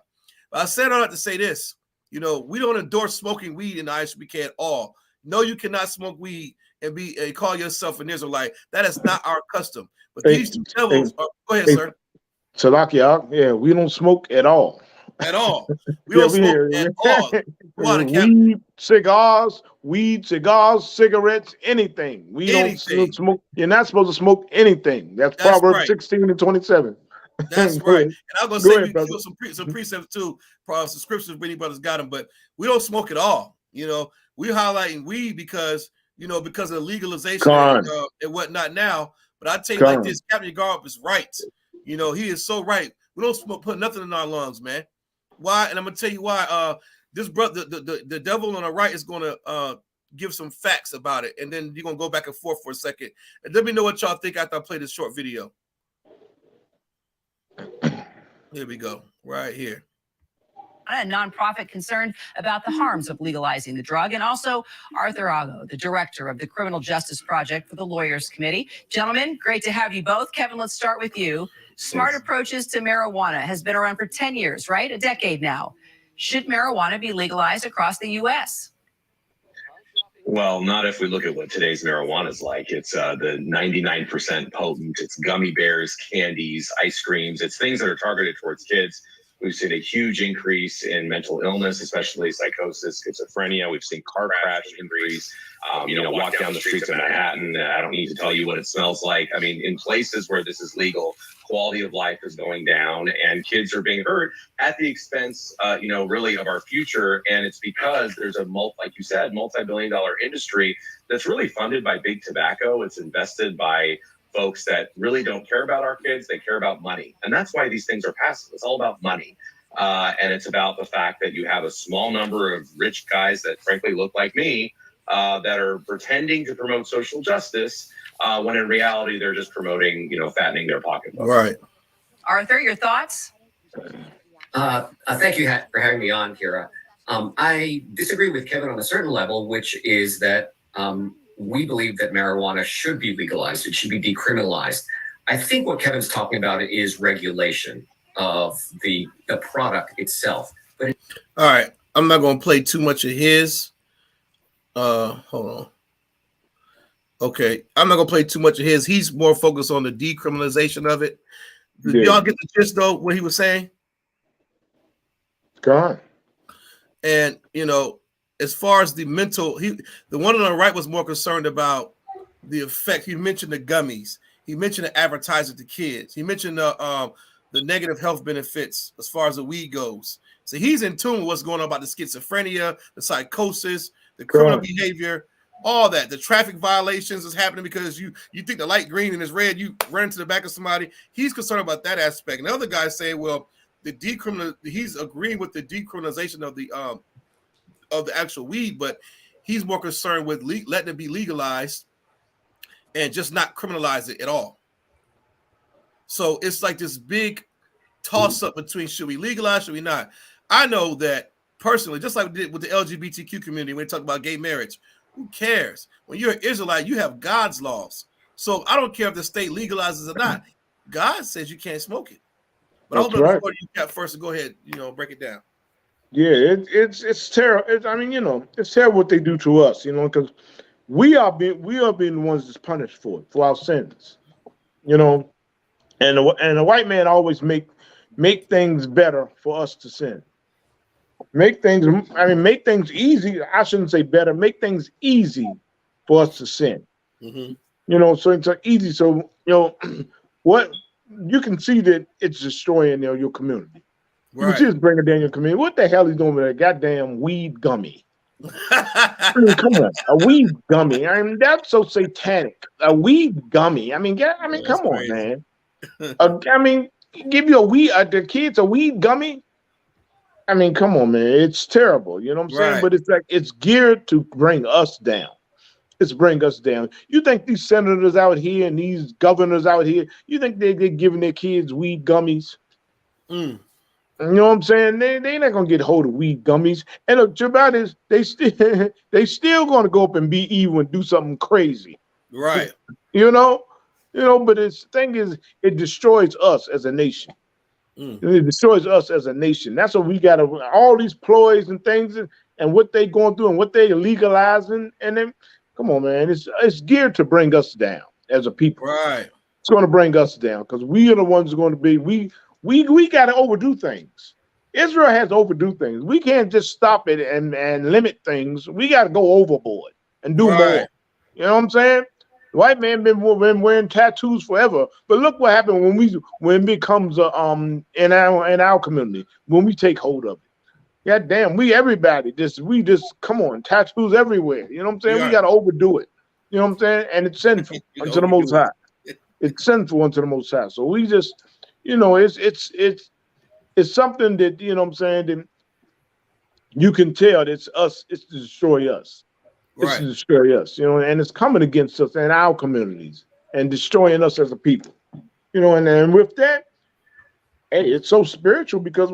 But I said all that to say this. You know, we don't endorse smoking weed in the I.S.U.P.K at all. No, you cannot smoke weed and call yourself an Israelite. That is not our custom. But these 2 devils go ahead, sir. Salakia, yeah, we don't smoke at all. At all. We don't smoke at all. Weed, cigars, cigarettes, anything. We don't smoke. You're not supposed to smoke anything. That's Proverbs right. 16 and 27. That's right. And I'm going to say we kill some precepts too. Probably some scriptures, many brothers got them, but we don't smoke at all. You know, we're highlighting weed because of the legalization and whatnot now. But I tell you like this, Captain Garb is right. You know, he is so right. We don't put nothing in our lungs, man. Why? And I'm gonna tell you why. This brother, the devil on the right is gonna give some facts about it, and then you're gonna go back and forth for a second. And let me know what y'all think after I play this short video. Here we go, right here. A nonprofit concerned about the harms of legalizing the drug, and also Arthur Ago, the director of the Criminal Justice Project for the Lawyers Committee. Gentlemen, great to have you both. Kevin, let's start with you. Smart Approaches to Marijuana has been around for 10 years, right? A decade now. Should marijuana be legalized across the U.S.? Well, not if we look at what today's marijuana is like. It's the 99% potent. It's gummy bears, candies, ice creams. It's things that are targeted towards kids. We've seen a huge increase in mental illness, especially psychosis, schizophrenia. We've seen car crash increase. Walk down the streets of Manhattan. I don't need to tell you what it smells like. I mean, in places where this is legal, quality of life is going down and kids are being hurt at the expense, really of our future. And it's because there's like you said, multi-billion-dollar industry that's really funded by big tobacco. It's invested by folks that really don't care about our kids. They care about money. And that's why these things are passive. It's all about money. And it's about the fact that you have a small number of rich guys that frankly look like me that are pretending to promote social justice when in reality they're just promoting, fattening their pocketbooks. Right. Arthur, your thoughts? Thank you for having me on, Kira. I disagree with Kevin on a certain level, which is that we believe that marijuana should be legalized. It should be decriminalized. I think what Kevin's talking about is regulation of the product itself. But all right, I'm not going to play too much of his. Hold on. Okay, I'm not gonna play too much of his. He's more focused on the decriminalization of it. Did y'all get the gist though? What he was saying? God. And you know, as far as the mental, the one on the right was more concerned about the effect. He mentioned the gummies. He mentioned the advertising to kids. He mentioned the negative health benefits as far as the weed goes. So he's in tune with what's going on about the schizophrenia, the psychosis, the criminal behavior, all that. The traffic violations is happening because you think the light green and it's red, you run into the back of somebody. He's concerned about that aspect. And the other guys say, well, he's agreeing with the decriminalization of the actual weed, but he's more concerned with letting it be legalized and just not criminalize it at all. So it's like this big toss up between should we legalize, should we not? I know that personally, just like we did with the LGBTQ community when we talk about gay marriage, who cares? When you're an Israelite, you have God's laws. So I don't care if the state legalizes or not. God says you can't smoke it. But I'll open up before you got first to go ahead, break it down. Yeah, it's terrible. I mean, it's terrible what they do to us, because we are being the ones that's punished for our sins, and the white man always make things better for us to sin. Make things easy. I shouldn't say better. Make things easy for us to sin. Mm-hmm. So it's easy. So what you can see that it's destroying your community. You can see it's bringing down your community. What the hell is doing with that goddamn weed gummy? I mean, come on, a weed gummy. I mean, that's so satanic. A weed gummy. I mean, come on, man. I mean, give you the kids a weed gummy. I mean, come on, man. It's terrible. You know what I'm saying? But it's like it's geared to bring us down. It's bring us down. You think these senators out here and these governors out here, you think they're giving their kids weed gummies? Mm. You know what I'm saying? They're not gonna get hold of weed gummies. And the truth about it is they still gonna go up and be evil and do something crazy. Right. But the thing is, it destroys us as a nation. It destroys us as a nation. That's what we got to, all these ploys and things and what they going through and what they legalizing. And then, come on, man, it's geared to bring us down as a people. Right. It's going to bring us down because we are the ones who are going to be, we got to overdo things. Israel has to overdo things. We can't just stop it and limit things. We got to go overboard and do more. You know what I'm saying? The white man been wearing tattoos forever, but look what happened when it becomes in our community when we take hold of it. God damn, we just come on, tattoos everywhere. You know what I'm saying? We got to overdo it. You know what I'm saying? And it's sinful unto the Most High. It's sinful unto the Most High. So we just, it's something that you know what I'm saying. That you can tell it's us. It's to destroy us. It's to destroy us, and it's coming against us and our communities and destroying us as a people, and with that, hey, it's so spiritual because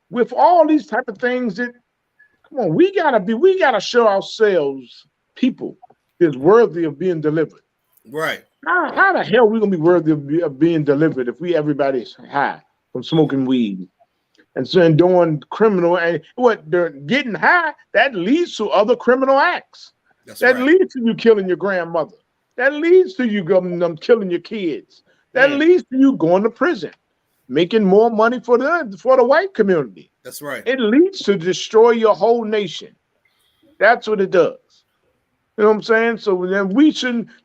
with all these type of things that, come on, we gotta show ourselves people that's worthy of being delivered. Right. How the hell are we gonna be worthy of being delivered if everybody's high from smoking weed? And so doing criminal and they're getting high, that leads to other criminal acts. That leads to you killing your grandmother. That leads to you killing your kids. That leads to you going to prison, making more money for the white community. That's right. It leads to destroy your whole nation. That's what it does. You know what I'm saying? So then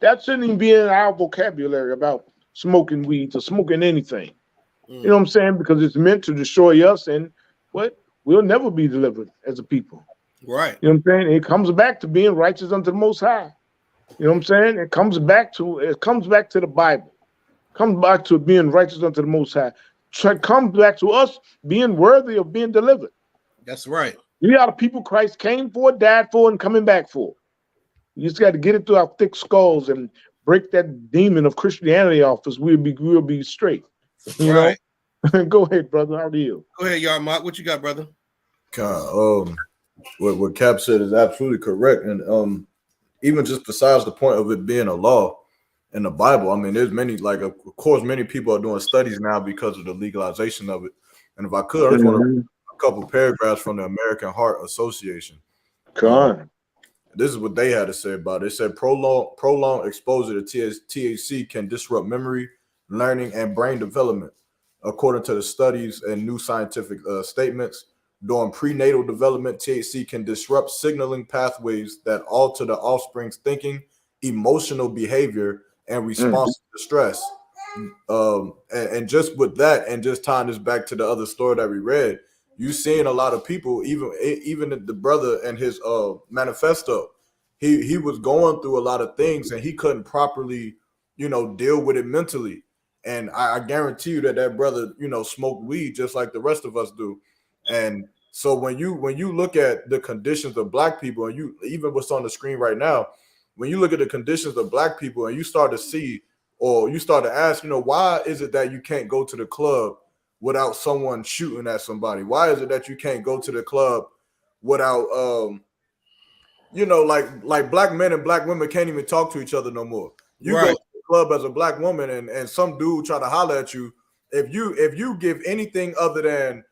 that shouldn't even be in our vocabulary about smoking weed or smoking anything. You know what I'm saying? Because it's meant to destroy us and we'll never be delivered as a people. Right. You know what I'm saying? It comes back to being righteous unto the Most High. You know what I'm saying? It comes back to the Bible. It comes back to being righteous unto the Most High. It comes back to us being worthy of being delivered. That's right. We are the people Christ came for, died for, and coming back for. You just got to get it through our thick skulls and break that demon of Christianity off us. We'll be straight. You know? Go ahead, brother. How do you? Go ahead, Yarmont. What you got, brother? What Cap said is absolutely correct, and even just besides the point of it being a law in the Bible, I mean, there's many, of course, many people are doing studies now because of the legalization of it. And if I could, I just want to read a couple paragraphs from the American Heart Association. This is what they had to say about it. It said prolonged exposure to THC can disrupt memory, learning, and brain development. According to the studies and new scientific statements, during prenatal development, THC can disrupt signaling pathways that alter the offspring's thinking, emotional behavior, and response to stress. And just with that, and just tying this back to the other story that we read, you seeing a lot of people, even the brother and his manifesto, he was going through a lot of things and he couldn't properly, deal with it mentally. And I guarantee you that brother, smoked weed just like the rest of us do. And so when you look at the conditions of Black people, and you even what's on the screen right now, when you look at the conditions of Black people and you start to see, or you start to ask, why is it that you can't go to the club without someone shooting at somebody? Why is it that you can't go to the club without, like Black men and Black women can't even talk to each other no more? You go to the club as a Black woman and some dude try to holler at you. If you give anything other than,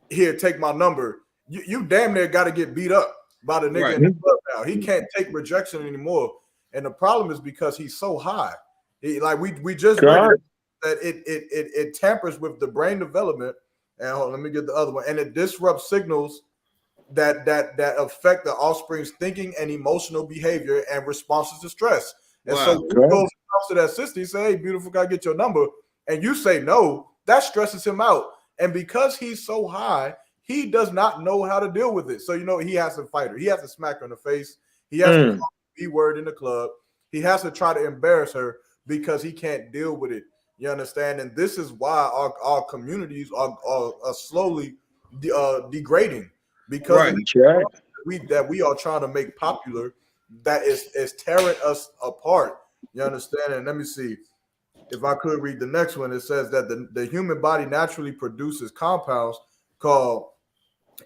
here, take my number, you damn near got to get beat up by the nigga in the club now. He can't take rejection anymore. And the problem is because he's so high. We just read that it tampers with the brain development. And let me get the other one. And it disrupts signals that affect the offspring's thinking and emotional behavior and responses to stress. And so when he goes to that sister, he say, "Hey, beautiful guy, get your number," and you say no, that stresses him out. And because he's so high, he does not know how to deal with it. So he has to fight her. He has to smack her in the face. He has to call the B word in the club. He has to try to embarrass her because he can't deal with it. You understand? And this is why our communities are slowly degrading, because we are trying to make popular that is tearing us apart. You understand? And let me see if I could read the next one. It says that the human body naturally produces compounds called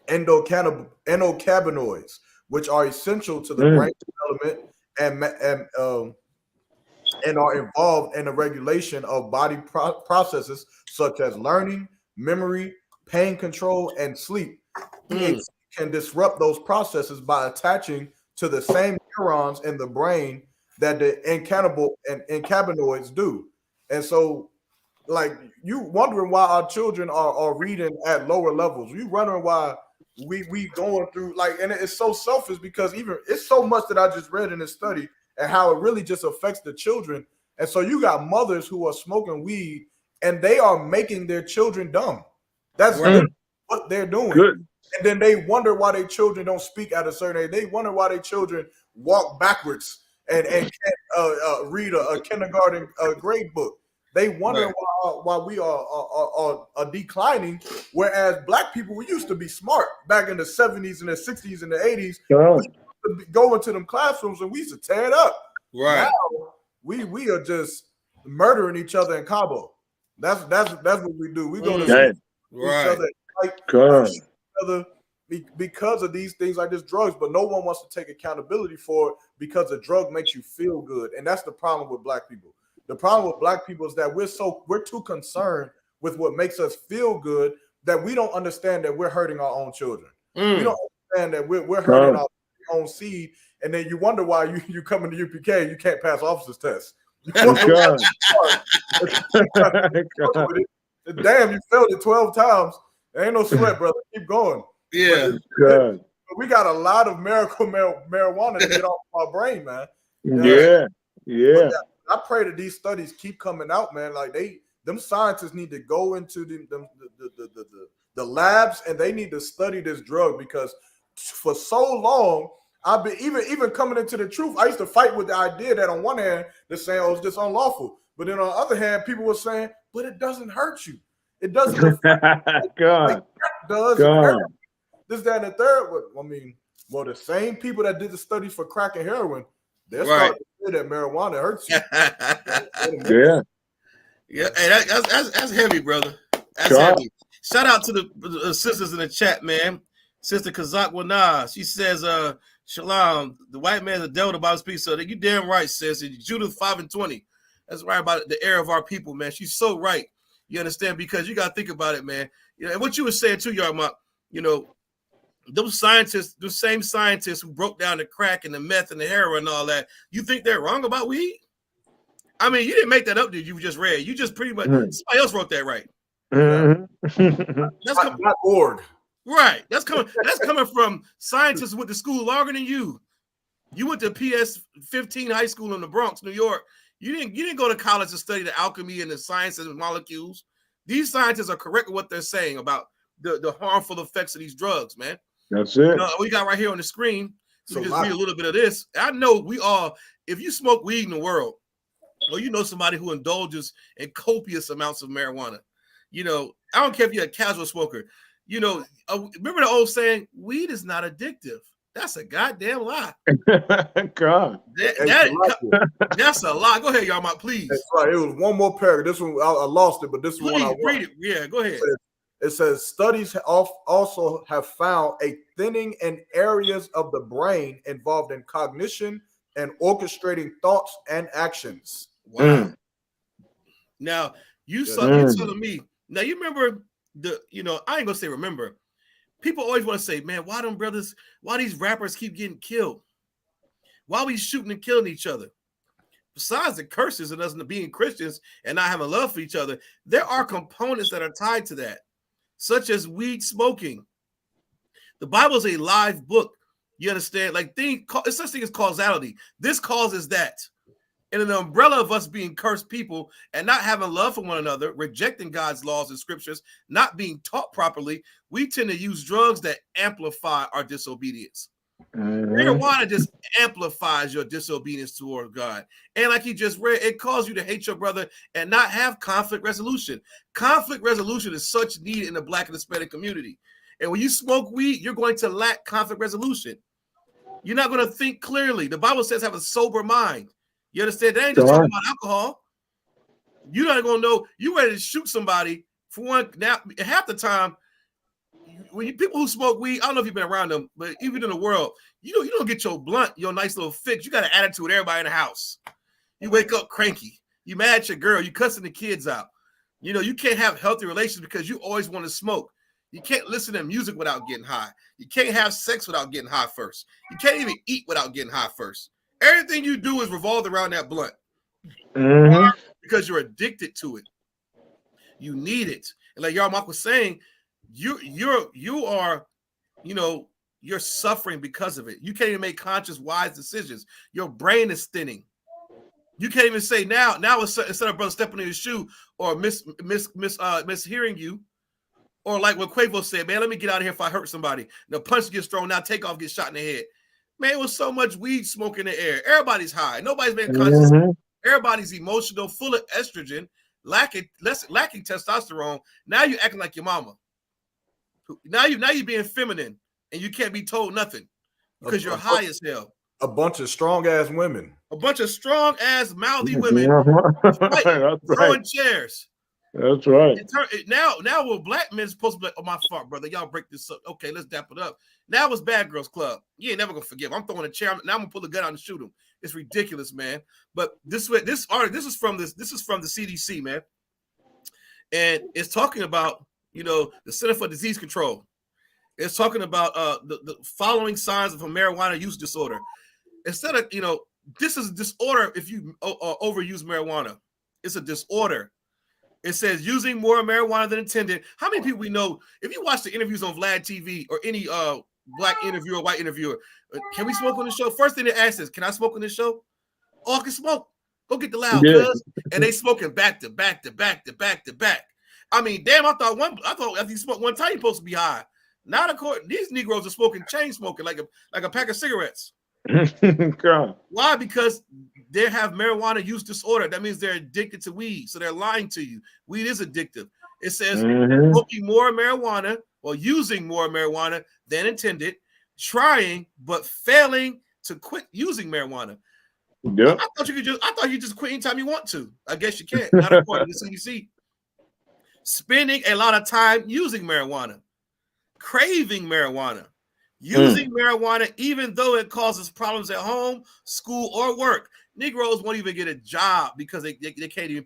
endocannabinoids, which are essential to the brain development and are involved in the regulation of body processes such as learning, memory, pain control, and sleep. It can disrupt those processes by attaching to the same neurons in the brain that the cannabinoids do. And so, like, you wondering why our children are reading at lower levels. You wondering why we going through, like, and it's so selfish because even it's so much that I just read in this study and how it really just affects the children. And so you got mothers who are smoking weed and they are making their children dumb. That's what they're doing. And then they wonder why their children don't speak at a certain age. They wonder why their children walk backwards and can't read a kindergarten grade book. They wonder why we are declining, whereas Black people, we used to be smart back in the 70s and the 60s and the 80s. We used to go into them classrooms and we used to tear it up. Now we are just murdering each other in Cabo. That's what we do. We go to each other, each other because of these things like this, drugs. But no one wants to take accountability for it because the drug makes you feel good, and that's the problem with Black people. The problem with Black people is that we're too concerned with what makes us feel good that we don't understand that we're hurting our own children. We don't understand that we're hurting our own seed, and then you wonder why you come into U.P.K. and you can't pass officer's test. Damn, you failed it 12 times. There ain't no sweat, brother. Keep going. But we got a lot of miracle marijuana to get off our brain, man. I pray that these studies keep coming out, man. Like them scientists need to go into the labs and they need to study this drug, because for so long I've been even coming into the truth. I used to fight with the idea that on one hand they're saying, "Oh, it's just unlawful," but then on the other hand, people were saying, "But it doesn't hurt you. It doesn't." It does. This, that, and the third. I mean, the same people that did the studies for crack and heroin, they're starting to say that marijuana hurts you. Hey, that's heavy, brother. That's heavy. Shout out to the sisters in the chat, man. Sister Kazakwana, she says, Shalom, the white man's a devil, the Bible speaks. So you damn right, sis. Judith 5:20. That's right about the error of our people, man. She's so right. You understand? Because you got to think about it, man. And what you were saying too, Yarmak, those scientists, the same scientists who broke down the crack and the meth and the heroin and all that, you think they're wrong about weed? I mean, you didn't make that up, did you? You just read. You just pretty much somebody else wrote that, right? That's coming. .org. Right. That's coming from scientists who went to school longer than you. You went to PS-15 high school in the Bronx, New York. You didn't go to college to study the alchemy and the sciences of molecules. These scientists are correct with what they're saying about the harmful effects of these drugs, man. That's it. You know, we got right here on the screen. So just read a little bit of this. I know we all, if you smoke weed in the world, or you know somebody who indulges in copious amounts of marijuana, you know, I don't care if you're a casual smoker. You know, remember the old saying, weed is not addictive. That's a goddamn lie. God. That's a lie. Go ahead, y'all, please. That's right. It was one more paragraph. This one, I lost it, but this one I read it. Yeah, go ahead. It says studies also have found a thinning in areas of the brain involved in cognition and orchestrating thoughts and actions. Wow. Now, you're telling me, now you remember I ain't gonna say remember. People always want to say, man, why these rappers keep getting killed? Why we shooting and killing each other? Besides the curses and us being Christians and not having love for each other, there are components that are tied to that, such as weed smoking. The Bible is a live book. You understand? Like it's such thing as causality. This causes that. And in the umbrella of us being cursed people and not having love for one another, rejecting God's laws and scriptures, not being taught properly, we tend to use drugs that amplify our disobedience. Marijuana just amplifies your disobedience toward God. And like he just read, it causes you to hate your brother and not have conflict resolution. Conflict resolution is such needed in the Black and Hispanic community. And when you smoke weed, you're going to lack conflict resolution. You're not going to think clearly. The Bible says have a sober mind. You understand? They ain't just talking about alcohol. You're not going to know. You ready to shoot somebody for one. Now, half the time, when people who smoke weed, I don't know if you've been around them, but even in the world, you don't get your blunt, your nice little fix. You got an attitude with everybody in the house. You wake up cranky. You mad at your girl. You cussing the kids out. You know, you can't have healthy relations because you always want to smoke. You can't listen to music without getting high. You can't have sex without getting high first. You can't even eat without getting high first. Everything you do is revolved around that blunt. Because you're addicted to it. You need it. And like y'all Mark was saying, you are, you're suffering because of it. You can't even make conscious, wise decisions. Your brain is thinning. You can't even say now instead of brother stepping in your shoe or mishearing you, or like what Quavo said, man, let me get out of here if I hurt somebody. The punch gets thrown out, take off, get shot in the head. Man, it was so much weed smoke in the air. Everybody's high. Nobody's being conscious. Everybody's emotional, full of estrogen, lacking testosterone. Now you're acting like your mama. Now you're being feminine, and you can't be told nothing because you're high as hell. A bunch of strong ass women. A bunch of strong ass mouthy women throwing chairs. That's right. Now, well, black men supposed to be like, oh, my fault, brother. Y'all break this up. Okay, let's dap it up. Now it's Bad Girls Club. You ain't never gonna forgive. I'm throwing a chair. Now I'm gonna pull a gun out and shoot him. It's ridiculous, man. But this is from the CDC, man, and it's talking about the Center for Disease Control. It's talking about the following signs of a marijuana use disorder. Instead of this is a disorder if you overuse marijuana. It's a disorder. It says using more marijuana than intended. How many people we know? If you watch the interviews on Vlad TV or any black interviewer, white interviewer, can we smoke on the show? First thing they ask is, can I smoke on this show? Oh, I can smoke. Go get the loud, cuz. And they smoking back to back to back to back to back. I mean, damn, I thought after you smoke one time, you're supposed to be high. Not according. These Negroes are smoking, chain smoking like a pack of cigarettes. Why? Because they have marijuana use disorder. That means they're addicted to weed. So they're lying to you. Weed is addictive. It says smoking more marijuana or using more marijuana than intended, trying but failing to quit using marijuana. Yep. I thought you just quit anytime you want to. I guess you can't. Not according to the CDC. Spending a lot of time using marijuana, craving marijuana. Using marijuana, even though it causes problems at home, school, or work. Negroes won't even get a job because they can't even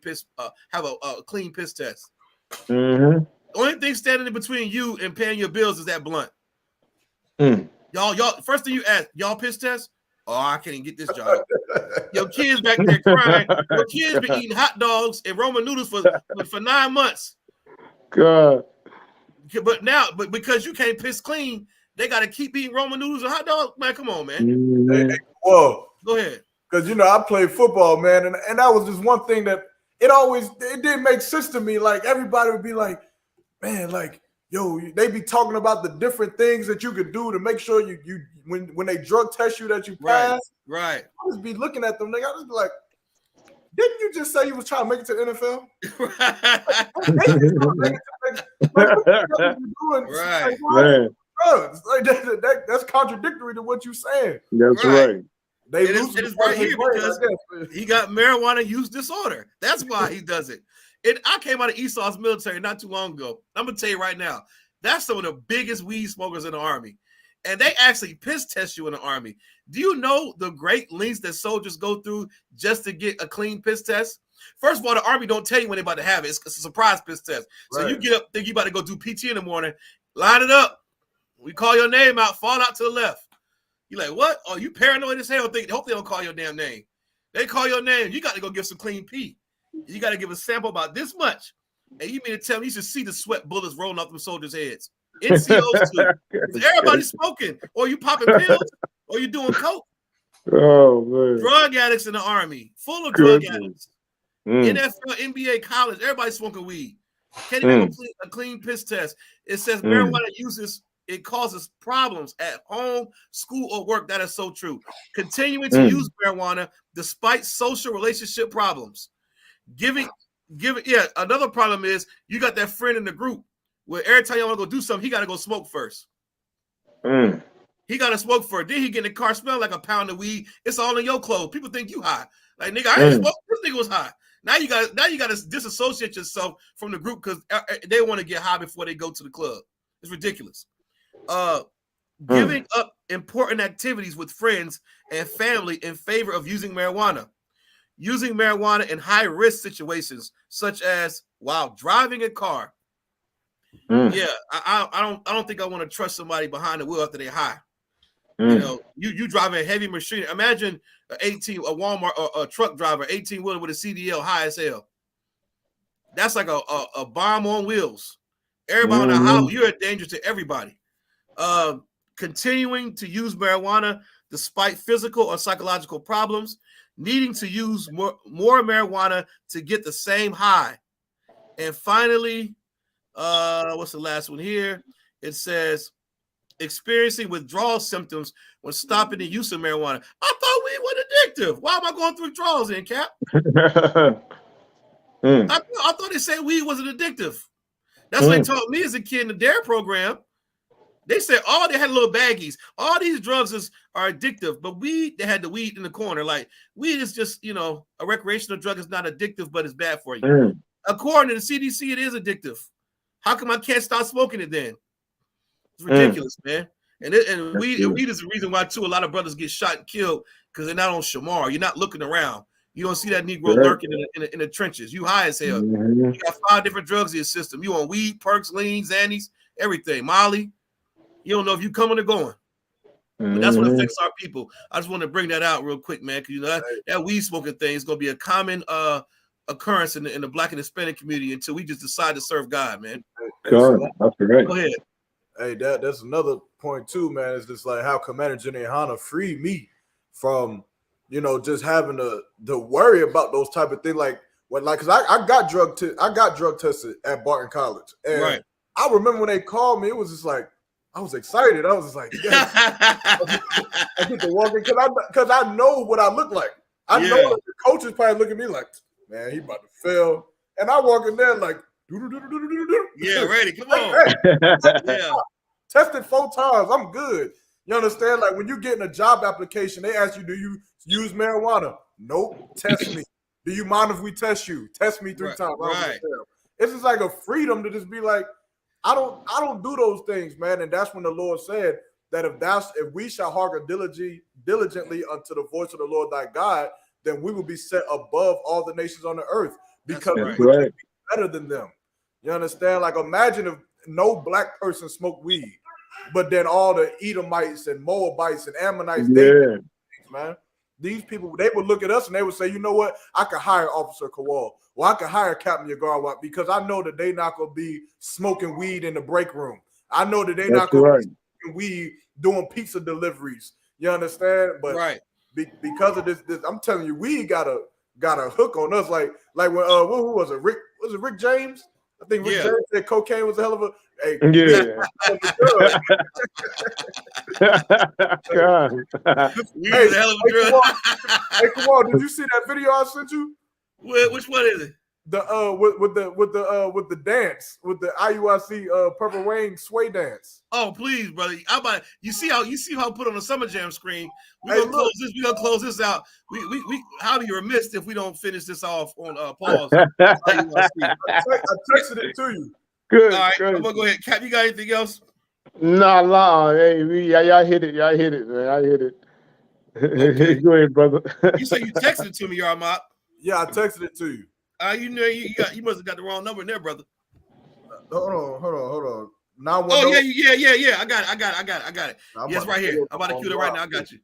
have a clean piss test. The only thing standing in between you and paying your bills is that blunt. Y'all. First thing you ask, y'all piss test? Oh, I can't even get this job. Your kids back there crying. Your kids been eating hot dogs and Roman noodles for 9 months. God. But because you can't piss clean, they got to keep eating Roman noodles and hot dogs. Man, come on, man. Hey, whoa. Go ahead. Because, I played football, man, and that was just one thing that it didn't make sense to me. Like, everybody would be like, man, like, yo, they be talking about the different things that you could do to make sure you when they drug test you that you pass. Right. I just be looking at them, nigga. I just be like, didn't you just say you was trying to make it to the NFL? Right. That's contradictory to what you're saying. That's right. They it is right here because he got marijuana use disorder. That's why he does it. I came out of Esau's military not too long ago. I'm gonna tell you right now, that's some of the biggest weed smokers in the Army. And they actually piss test you in the Army. Do you know the great lengths that soldiers go through just to get a clean piss test? First of all, the Army don't tell you when they're about to have it. It's a surprise piss test. So you get up, think you about to go do PT in the morning, line it up. We call your name out, fall out to the left. You're like, what? Oh, you paranoid as hell. Hope they don't call your damn name. They call your name. You got to go give some clean pee. You got to give a sample about this much. And you mean to tell me you should see the sweat bullets rolling off them soldiers' heads? NCOs too. Everybody's smoking. Or you popping pills, or you doing coke. Oh, man. Drug addicts in the Army. Full of drug addicts. NFL, NBA, college. Everybody's smoking weed. Can't even have a clean piss test. It says marijuana it causes problems at home, school, or work. That is so true. Continuing to use marijuana despite social relationship problems. Another problem is you got that friend in the group where every time you want to go do something, he got to go smoke first. He got to smoke first. Then he get in the car, smell like a pound of weed. It's all in your clothes. People think you high. Like, nigga, I ain't smoking. This nigga was high. Now you got to disassociate yourself from the group because they want to get high before they go to the club. It's ridiculous. Giving up important activities with friends and family in favor of using marijuana. Using marijuana in high-risk situations, such as while driving a car. Yeah, I don't think I want to trust somebody behind the wheel after they're high. You know, you driving a heavy machine. Imagine a Walmart or a truck driver, 18-wheeler with a CDL high as hell. That's like a bomb on wheels. Everybody on the highway, you're a danger to everybody. Continuing to use marijuana despite physical or psychological problems, needing to use more marijuana to get the same high. And finally, what's the last one here? It says experiencing withdrawal symptoms when stopping the use of marijuana. I thought weed was addictive. Why am I going through withdrawals in, Cap? I thought they said weed wasn't addictive. That's what they taught me as a kid in the DARE program. They said they had little baggies. All these drugs are addictive, but weed, they had the weed in the corner. Like, weed is just, a recreational drug is not addictive, but it's bad for you. According to the CDC, it is addictive. How come I can't stop smoking it then? It's ridiculous, man. And weed is the reason why, too, a lot of brothers get shot and killed because they're not on Shamar. You're not looking around. You don't see that Negro lurking in the trenches. You high as hell. You got 5 different drugs in your system. You on weed, perks, lean, Xannies, everything. Molly. You don't know if you coming or going. But that's what affects our people. I just want to bring that out real quick, man, because that weed smoking thing is going to be a common occurrence in the Black and Hispanic community until we just decide to serve God, man. God, that's great. Go ahead. Hey, that's another point too, man. It's just like how Commander Jenny Hanna freed me from, just having to worry about those type of things. Because I got drug tested at Barton College, and I remember when they called me, it was just like I was excited. I was just like, yes. I get to walk in because I know what I look like. I know that the coaches probably look at me like, man, he about to fail, and I walk in there like. Yeah, ready. Come on. Tested 4 times. I'm good. You understand? Like when you get in a job application, they ask you, do you use marijuana? Nope. Test me. Do you mind if we test you? Test me 3 times. Right. It's just like a freedom to just be like, I don't do those things, man. And that's when the Lord said that if we shall hearken diligently unto the voice of the Lord thy God, then we will be set above all the nations on the earth because we will be better than them. You understand? Like imagine if no black person smoked weed. but then all the Edomites and Moabites and Ammonites, man. These people, they would look at us and they would say, you know what? I could hire Officer Kowal, or I could hire Captain Yagarwa because I know that they not gonna be smoking weed in the break room. I know that they not gonna be smoking weed doing pizza deliveries. You understand? But because of this, I'm telling you, weed got a hook on us. Like when who was it? Rick James? I think Rick James said cocaine was a hell of a Hey, come on, did you see that video I sent you? Which one is it? The with the dance with the I.U.I.C. Purple Rain sway dance. Oh please, brother! You see how I put on the Summer Jam screen. We're gonna close this out. We how do you remiss if we don't finish this off on pause? I texted it to you. Good. All right, good. I'm gonna go ahead. Cap, you got anything else? No. Hey, y'all hit it. Y'all hit it, man. I hit it. Okay. Go ahead, brother. You said you texted it to me, Yarmop. Yeah, I texted it to you. You know you must have got the wrong number in there, brother. Hold on. Yeah. I got it. Yes, right here. I'm about to cue it right now. I got you.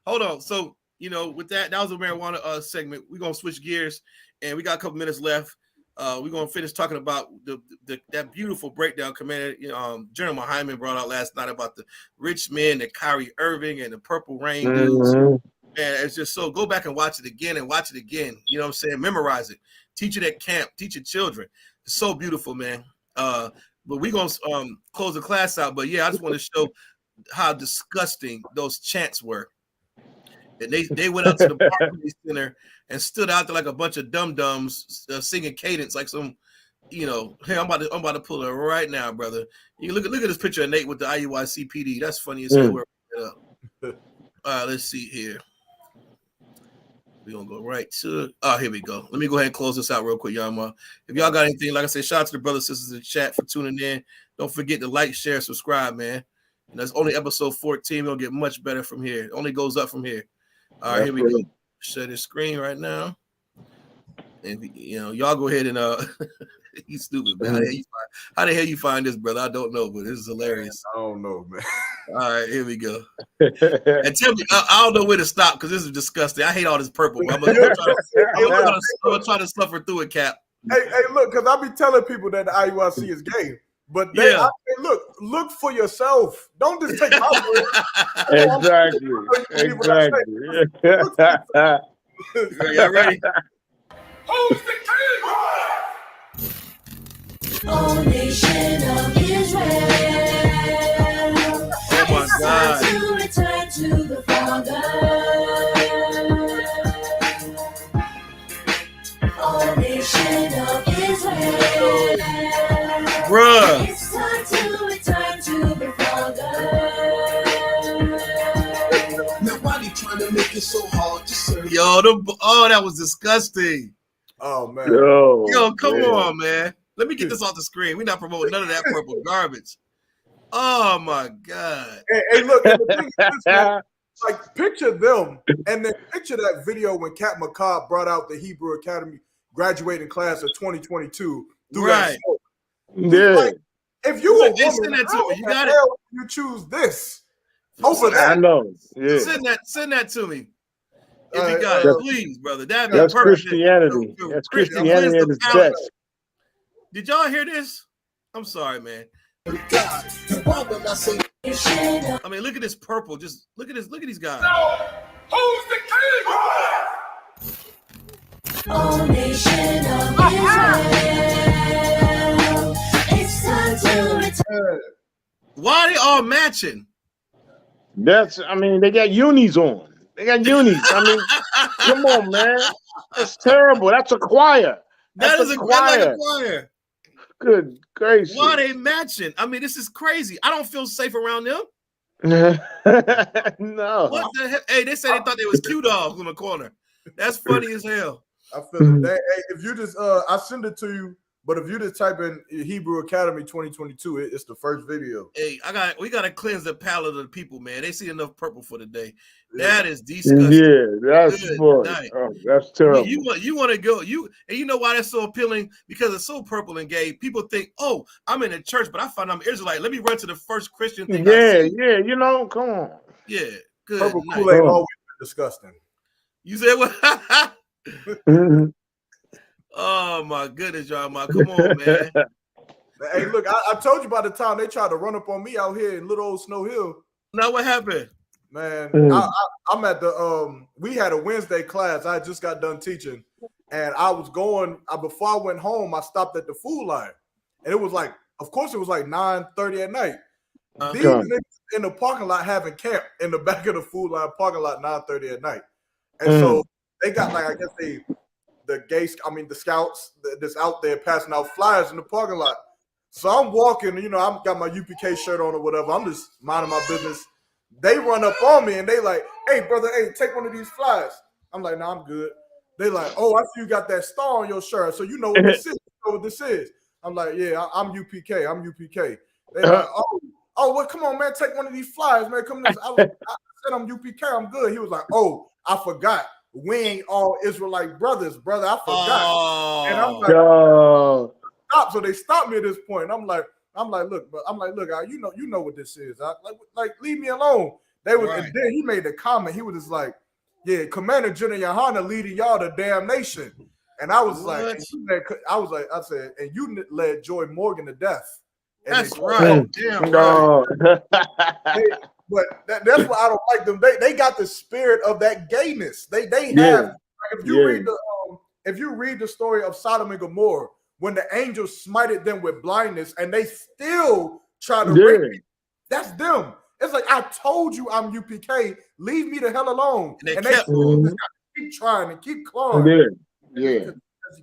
Hold on. So with that was a marijuana segment. We're gonna switch gears, and we got a couple minutes left. We're gonna finish talking about that beautiful breakdown Commander General Hyman brought out last night about the rich men, the Kyrie Irving, and the Purple Rain dudes. Man, it's just so go back and watch it again and watch it again. You know what I'm saying? Memorize it. Teach it at camp. Teach your children. It's so beautiful, man. But we're gonna close the class out. But yeah, I just want to show how disgusting those chants were. And they went out to the Barclays Center and stood out there like a bunch of dum-dums singing cadence like some, hey, I'm about to pull it right now, brother. You look at this picture of Nate with the I.U.I.C.P.D. That's funny as hell. Let's see here. We're gonna go right to here we go. Let me go ahead and close this out real quick, y'all. If y'all got anything, like I said, shout out to the brothers and sisters in the chat for tuning in. Don't forget to like, share, subscribe, man. And that's only episode 14. We're gonna get much better from here. It only goes up from here. All right, here we go. Share this screen right now. And y'all go ahead and you stupid, man. How the hell you find this, brother? I don't know, but this is hilarious. I don't know, man. All right, here we go. And tell me, I don't know where to stop because this is disgusting. I hate all this purple. I'm gonna try to suffer through it, Cap. Hey, look, because I be telling people that the IUIC is gay, but look for yourself. Don't just take my word. Exactly. Y'all ready? Who's the king? Oh, nation of Israel. Oh my God. To return to the Father. Oh, nation of Israel. Bruh. It's time to return to the Father. Now, why they trying to make it so hard to serve? That was disgusting. Oh man. Yo, come on, man. Let me get this off the screen. We're not promoting none of that purple garbage. Oh my God. Hey, look, and the thing is this, man, like picture them and then picture that video when Cat McCobb brought out the Hebrew Academy graduating class of 2022. Right. Like, if you a woman, send that to me. You got it. You choose this over that. I know. Yeah. Send that to me. If you got it, please, brother. That's Christianity. That's Christianity at its best. Did y'all hear this? I'm sorry, man. I mean, look at this purple. Just look at this. Look at these guys. Who's the king? Oh, nation of Israel. It's time to return. Why are they all matching? They got unis on. They got unis. Come on, man. That's terrible. That's a choir. That is a choir. Good gracious. Why are they matching? This is crazy. I don't feel safe around them. No. What the hell? Hey, they said they thought they was Q dogs in the corner. That's funny as hell. I feel it. Hey, if you just I send it to you But if you just type in Hebrew Academy 2022, it's the first video. Hey, we gotta cleanse the palate of the people, man. They see enough purple for the day. Yeah. That is disgusting. Yeah, that's Good boy. night. Oh, that's terrible. You want to go, and you know why that's so appealing? Because it's so purple and gay. People think, oh, I'm in a church, but I find I'm Israelite. Let me run to the first Christian thing I see. Yeah, you know, come on. Yeah, good Purple night. Kool-Aid always been disgusting. You said what? Oh my goodness, y'all, come on, man. Hey, look, I told you by the time they tried to run up on me out here in little old Snow Hill. Now what happened? Man, I'm at the we had a Wednesday class. I just got done teaching, and I was going before I went home. I stopped at the food line, and it was like, of course, it was like 9:30 at night. These niggas in the parking lot having camp in the back of the food line parking lot 9:30 at night, and so they got like, I guess the scouts that's out there passing out flyers in the parking lot. So I'm walking, you know, I've got my UPK shirt on or whatever. I'm just minding my business. They run up on me and they like, hey, brother, hey, take one of these flyers. I'm like, no, I'm good. They like, oh, I see you got that star on your shirt. So you know what this is. You know what this is. I'm like, yeah, I'm UPK. I'm UPK. They like, oh, well, come on, man, take one of these flyers, man. Come on. I said I'm UPK. I'm good. He was like, oh, I forgot. We ain't all Israelite brothers, brother. I forgot. And I'm like, stop. So they stopped me at this point. I'm like, look, you know what this is. Like, leave me alone. They was, and then he made a comment. He was just like, yeah, Commander General YAHANNA leading y'all to damnation. And I was like, I said, and you led Joy Morgan to death. And that's right. Damn right. But that's why I don't like them. They got the spirit of that gayness. They have. Like, if you read the story of Sodom and Gomorrah, when the angels smited them with blindness and they still try to rape me, that's them. It's like, I told you I'm UPK. Leave me the hell alone. And they keep trying and keep clawing. Yeah.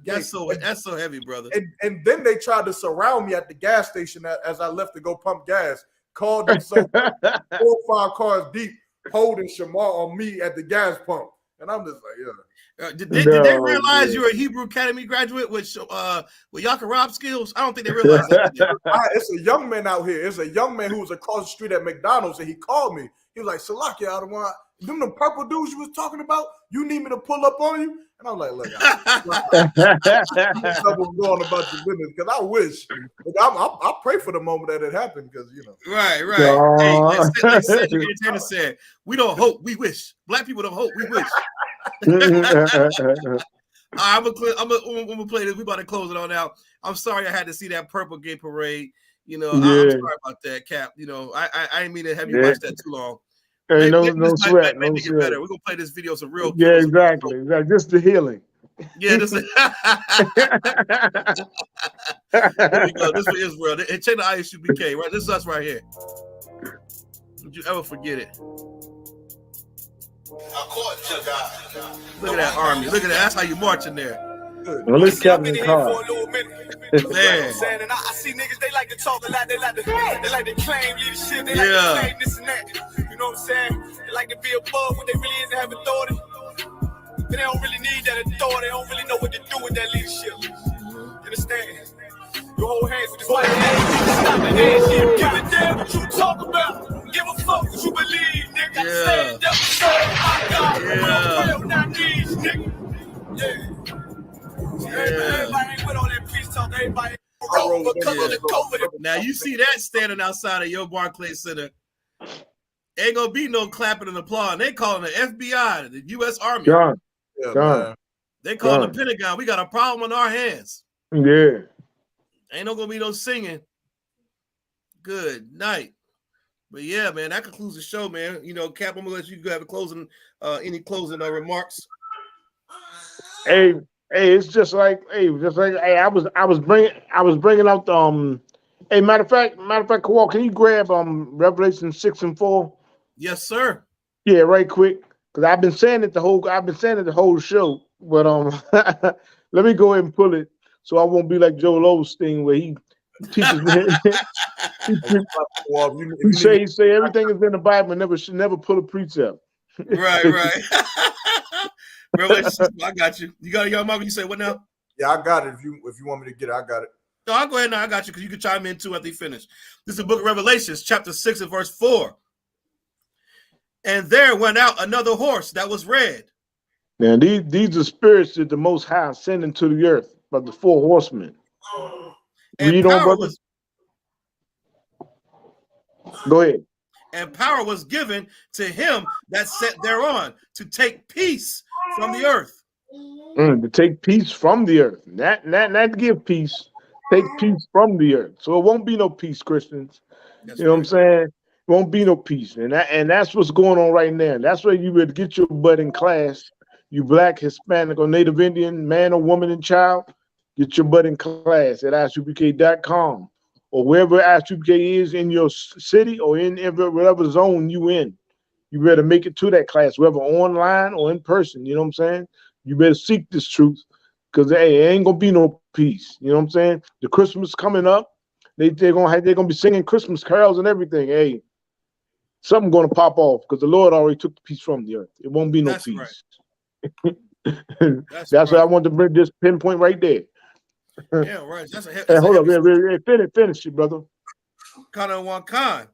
That's so heavy, brother. And then they tried to surround me at the gas station as I left to go pump gas. Called themselves 4 or 5 cars deep, holding Shamar on me at the gas pump. And I'm just like, yeah. Did they realize you're a Hebrew Academy graduate with YAHANNA skills? I don't think they realized that. It's a young man out here. It's a young man who was across the street at McDonald's, and he called me. He was like, Salaki, I don't want them the purple dudes you was talking about. You need me to pull up on you? And I'm like, look, I'm going about your business because I wish. I pray for the moment that it happened because, you know. Right. Hey, like Cedric Entertainer said, we don't hope, we wish. Black people don't hope, we wish. I'm gonna play this. We about to close it on out. I'm sorry I had to see that purple gay parade. You know, I'm sorry about that, Cap. You know, I didn't mean to have you watch that too long. Hey, no sweat. Maybe get better. We're gonna play this video some real. Yeah, exactly. Just the healing. Yeah, this is. Here we go. This for Israel. And check the I.S.U.P.K. Right, this is us right here. Don't you ever forget it. Look at that army. Look at that. That's how you march in there. Well, let's Captain Carr. Man. And I see niggas, they like to talk a lot, they like to claim leadership, they like to claim this and that. You know what I'm saying? They like to be above what they really is and have authority. But they don't really need that authority, they don't really know what to do with that leadership. You understand? You hold hands with this white man, stop the hand, give a damn what you talk about. Give a fuck what you believe, nigga. Stand up and serve my God. Real, not these, nigga. Everybody ain't with all that peace talk. Everybody Now you see that standing outside of your Barclays Center. Ain't gonna be no clapping and applauding. They calling the FBI, the U.S. Army. They calling the Pentagon. We got a problem on our hands. Yeah. Ain't gonna be no singing. Good night. But yeah, man, that concludes the show, man. You know, Cap, I'm gonna let you have a closing, any closing remarks. Hey, it's just like, I was bringing out the Hey, matter of fact, Kawal, can you grab Revelation 6 and 4? Yes, sir. Yeah, right quick, because I've been saying it the whole show, but let me go ahead and pull it so I won't be like Joel Osteen where he teaches me. he say everything is in the Bible and should never pull a precept. Right. Revelation, I got you. You got it, young Mark. You say what now? Yeah, I got it. If you want me to get it, I got it. No, I'll go ahead now. I got you because you can chime in too after you finish. This is the book of Revelations, chapter 6 and verse 4. And there went out another horse that was red. Now, these are spirits that the Most High sending to the earth, but the 4 horsemen. And Read on, brother. Go ahead. And power was given to him that sat thereon to take peace from the earth. To take peace from the earth. Not give peace. Take peace from the earth. So it won't be no peace, Christians. That's you know what I'm saying? It won't be no peace. And that's what's going on right now. That's where you would get your butt in class. You Black, Hispanic, or Native Indian, man or woman and child, get your butt in class at I.S.U.P.K.com. or wherever I.S.U.P.K is in your city or in whatever zone you in. You better make it to that class, whether online or in person. You know what I'm saying? You better seek this truth, because hey, it ain't gonna be no peace. You know what I'm saying? The Christmas coming up, they're gonna be singing Christmas carols and everything. Hey, something gonna pop off because the Lord already took the peace from the earth. It won't be no peace. Right. That's what I want to bring this pinpoint right there. Yeah, right. That's Hey, hold up, finish it, brother. Kana Wankan.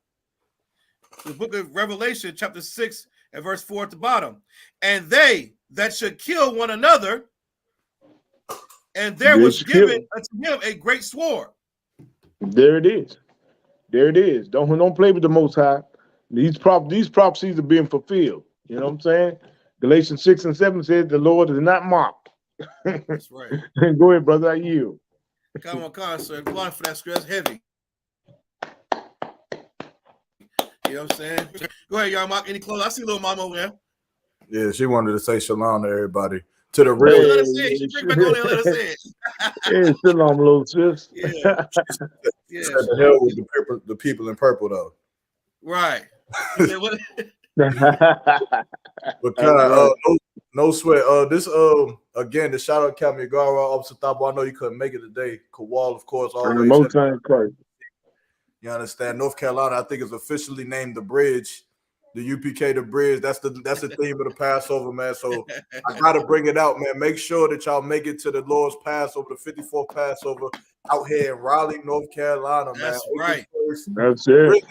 The book of Revelation, chapter 6 and verse 4 at the bottom. And they that should kill one another, and there was given unto him a great sword. There it is. There it is. Don't play with the Most High. These prophecies are being fulfilled. You know what I'm saying? Galatians 6 and 7 says the Lord is not mocked. That's right. Go ahead, brother. I yield. Come on, sir. Go on for that stress heavy. You know what I'm saying? Go ahead, y'all. Any clothes? I see little mama over there. Yeah, she wanted to say shalom to everybody. To the real. Let us say it. She bring back on there. Let us say it. Hey, shalom, little sis. Yeah. Said the hell with the people in purple, though. Right. But no sweat. This again, the shout out Captain Yagara, Officer Thabo. I know you couldn't make it today. Kowal, of course, always. Most times, Christ. You understand? North Carolina, I think, is officially named the bridge, the UPK, the bridge. That's the theme of the Passover, man. So I gotta bring it out, man. Make sure that y'all make it to the Lord's Passover, the 54th Passover, out here in Raleigh, North Carolina, man. That's right. That's it.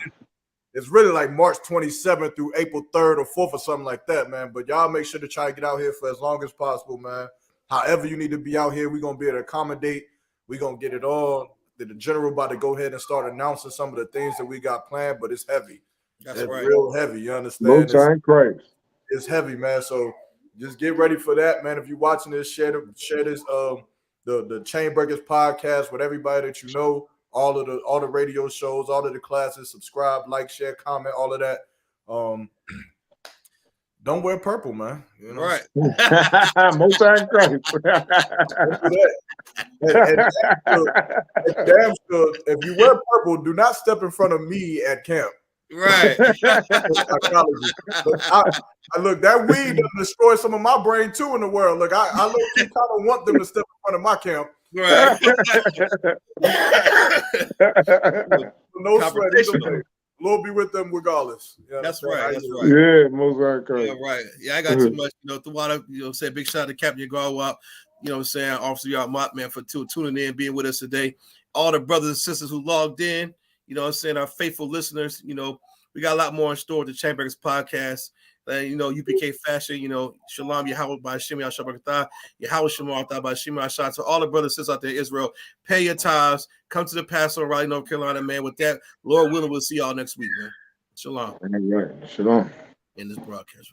It's really like March 27th through April 3rd or 4th or something like that, man. But y'all make sure to try to get out here for as long as possible, man. However you need to be out here, we're going to be able to accommodate. We're going to get it all. The general about to go ahead and start announcing some of the things that we got planned, but it's heavy. That's it's right. Real heavy, you understand? No time, Christ. It's heavy, man. So just get ready for that, man. If you're watching this, share this the Chain Breakers podcast with everybody that you know. All the radio shows, all of the classes, subscribe, like, share, comment, all of that. Don't wear purple, man. You know? Right. Most time, Christ. Damn sure, if you wear purple, do not step in front of me at camp. Right. Look, that weed doesn't destroy some of my brain too in the world. Look, I kind of want them to step in front of my camp. Right. No sweat either way. Lord be with them regardless. That's right. That's right. Yeah, most right. Yeah, right. Yeah, I got too much. Say big shout out to Captain Yagara. You know what I'm saying? Officer Yahawanna, man, for tuning in, being with us today. All the brothers and sisters who logged in, you know what I'm saying, our faithful listeners, you know, we got a lot more in store with the Chain Breakers podcast. You know, UPK fashion, you know, Shalom Yahweh by Shimi Al-Shabakatah, Yahweh Shalom by Shimi Al-Shah. To all the brothers and sisters out there in Israel, pay your tithes, come to the Passover, Raleigh, North Carolina, man. With that, Lord willing, we'll see y'all next week, man. Shalom. All right. Shalom. In this broadcast.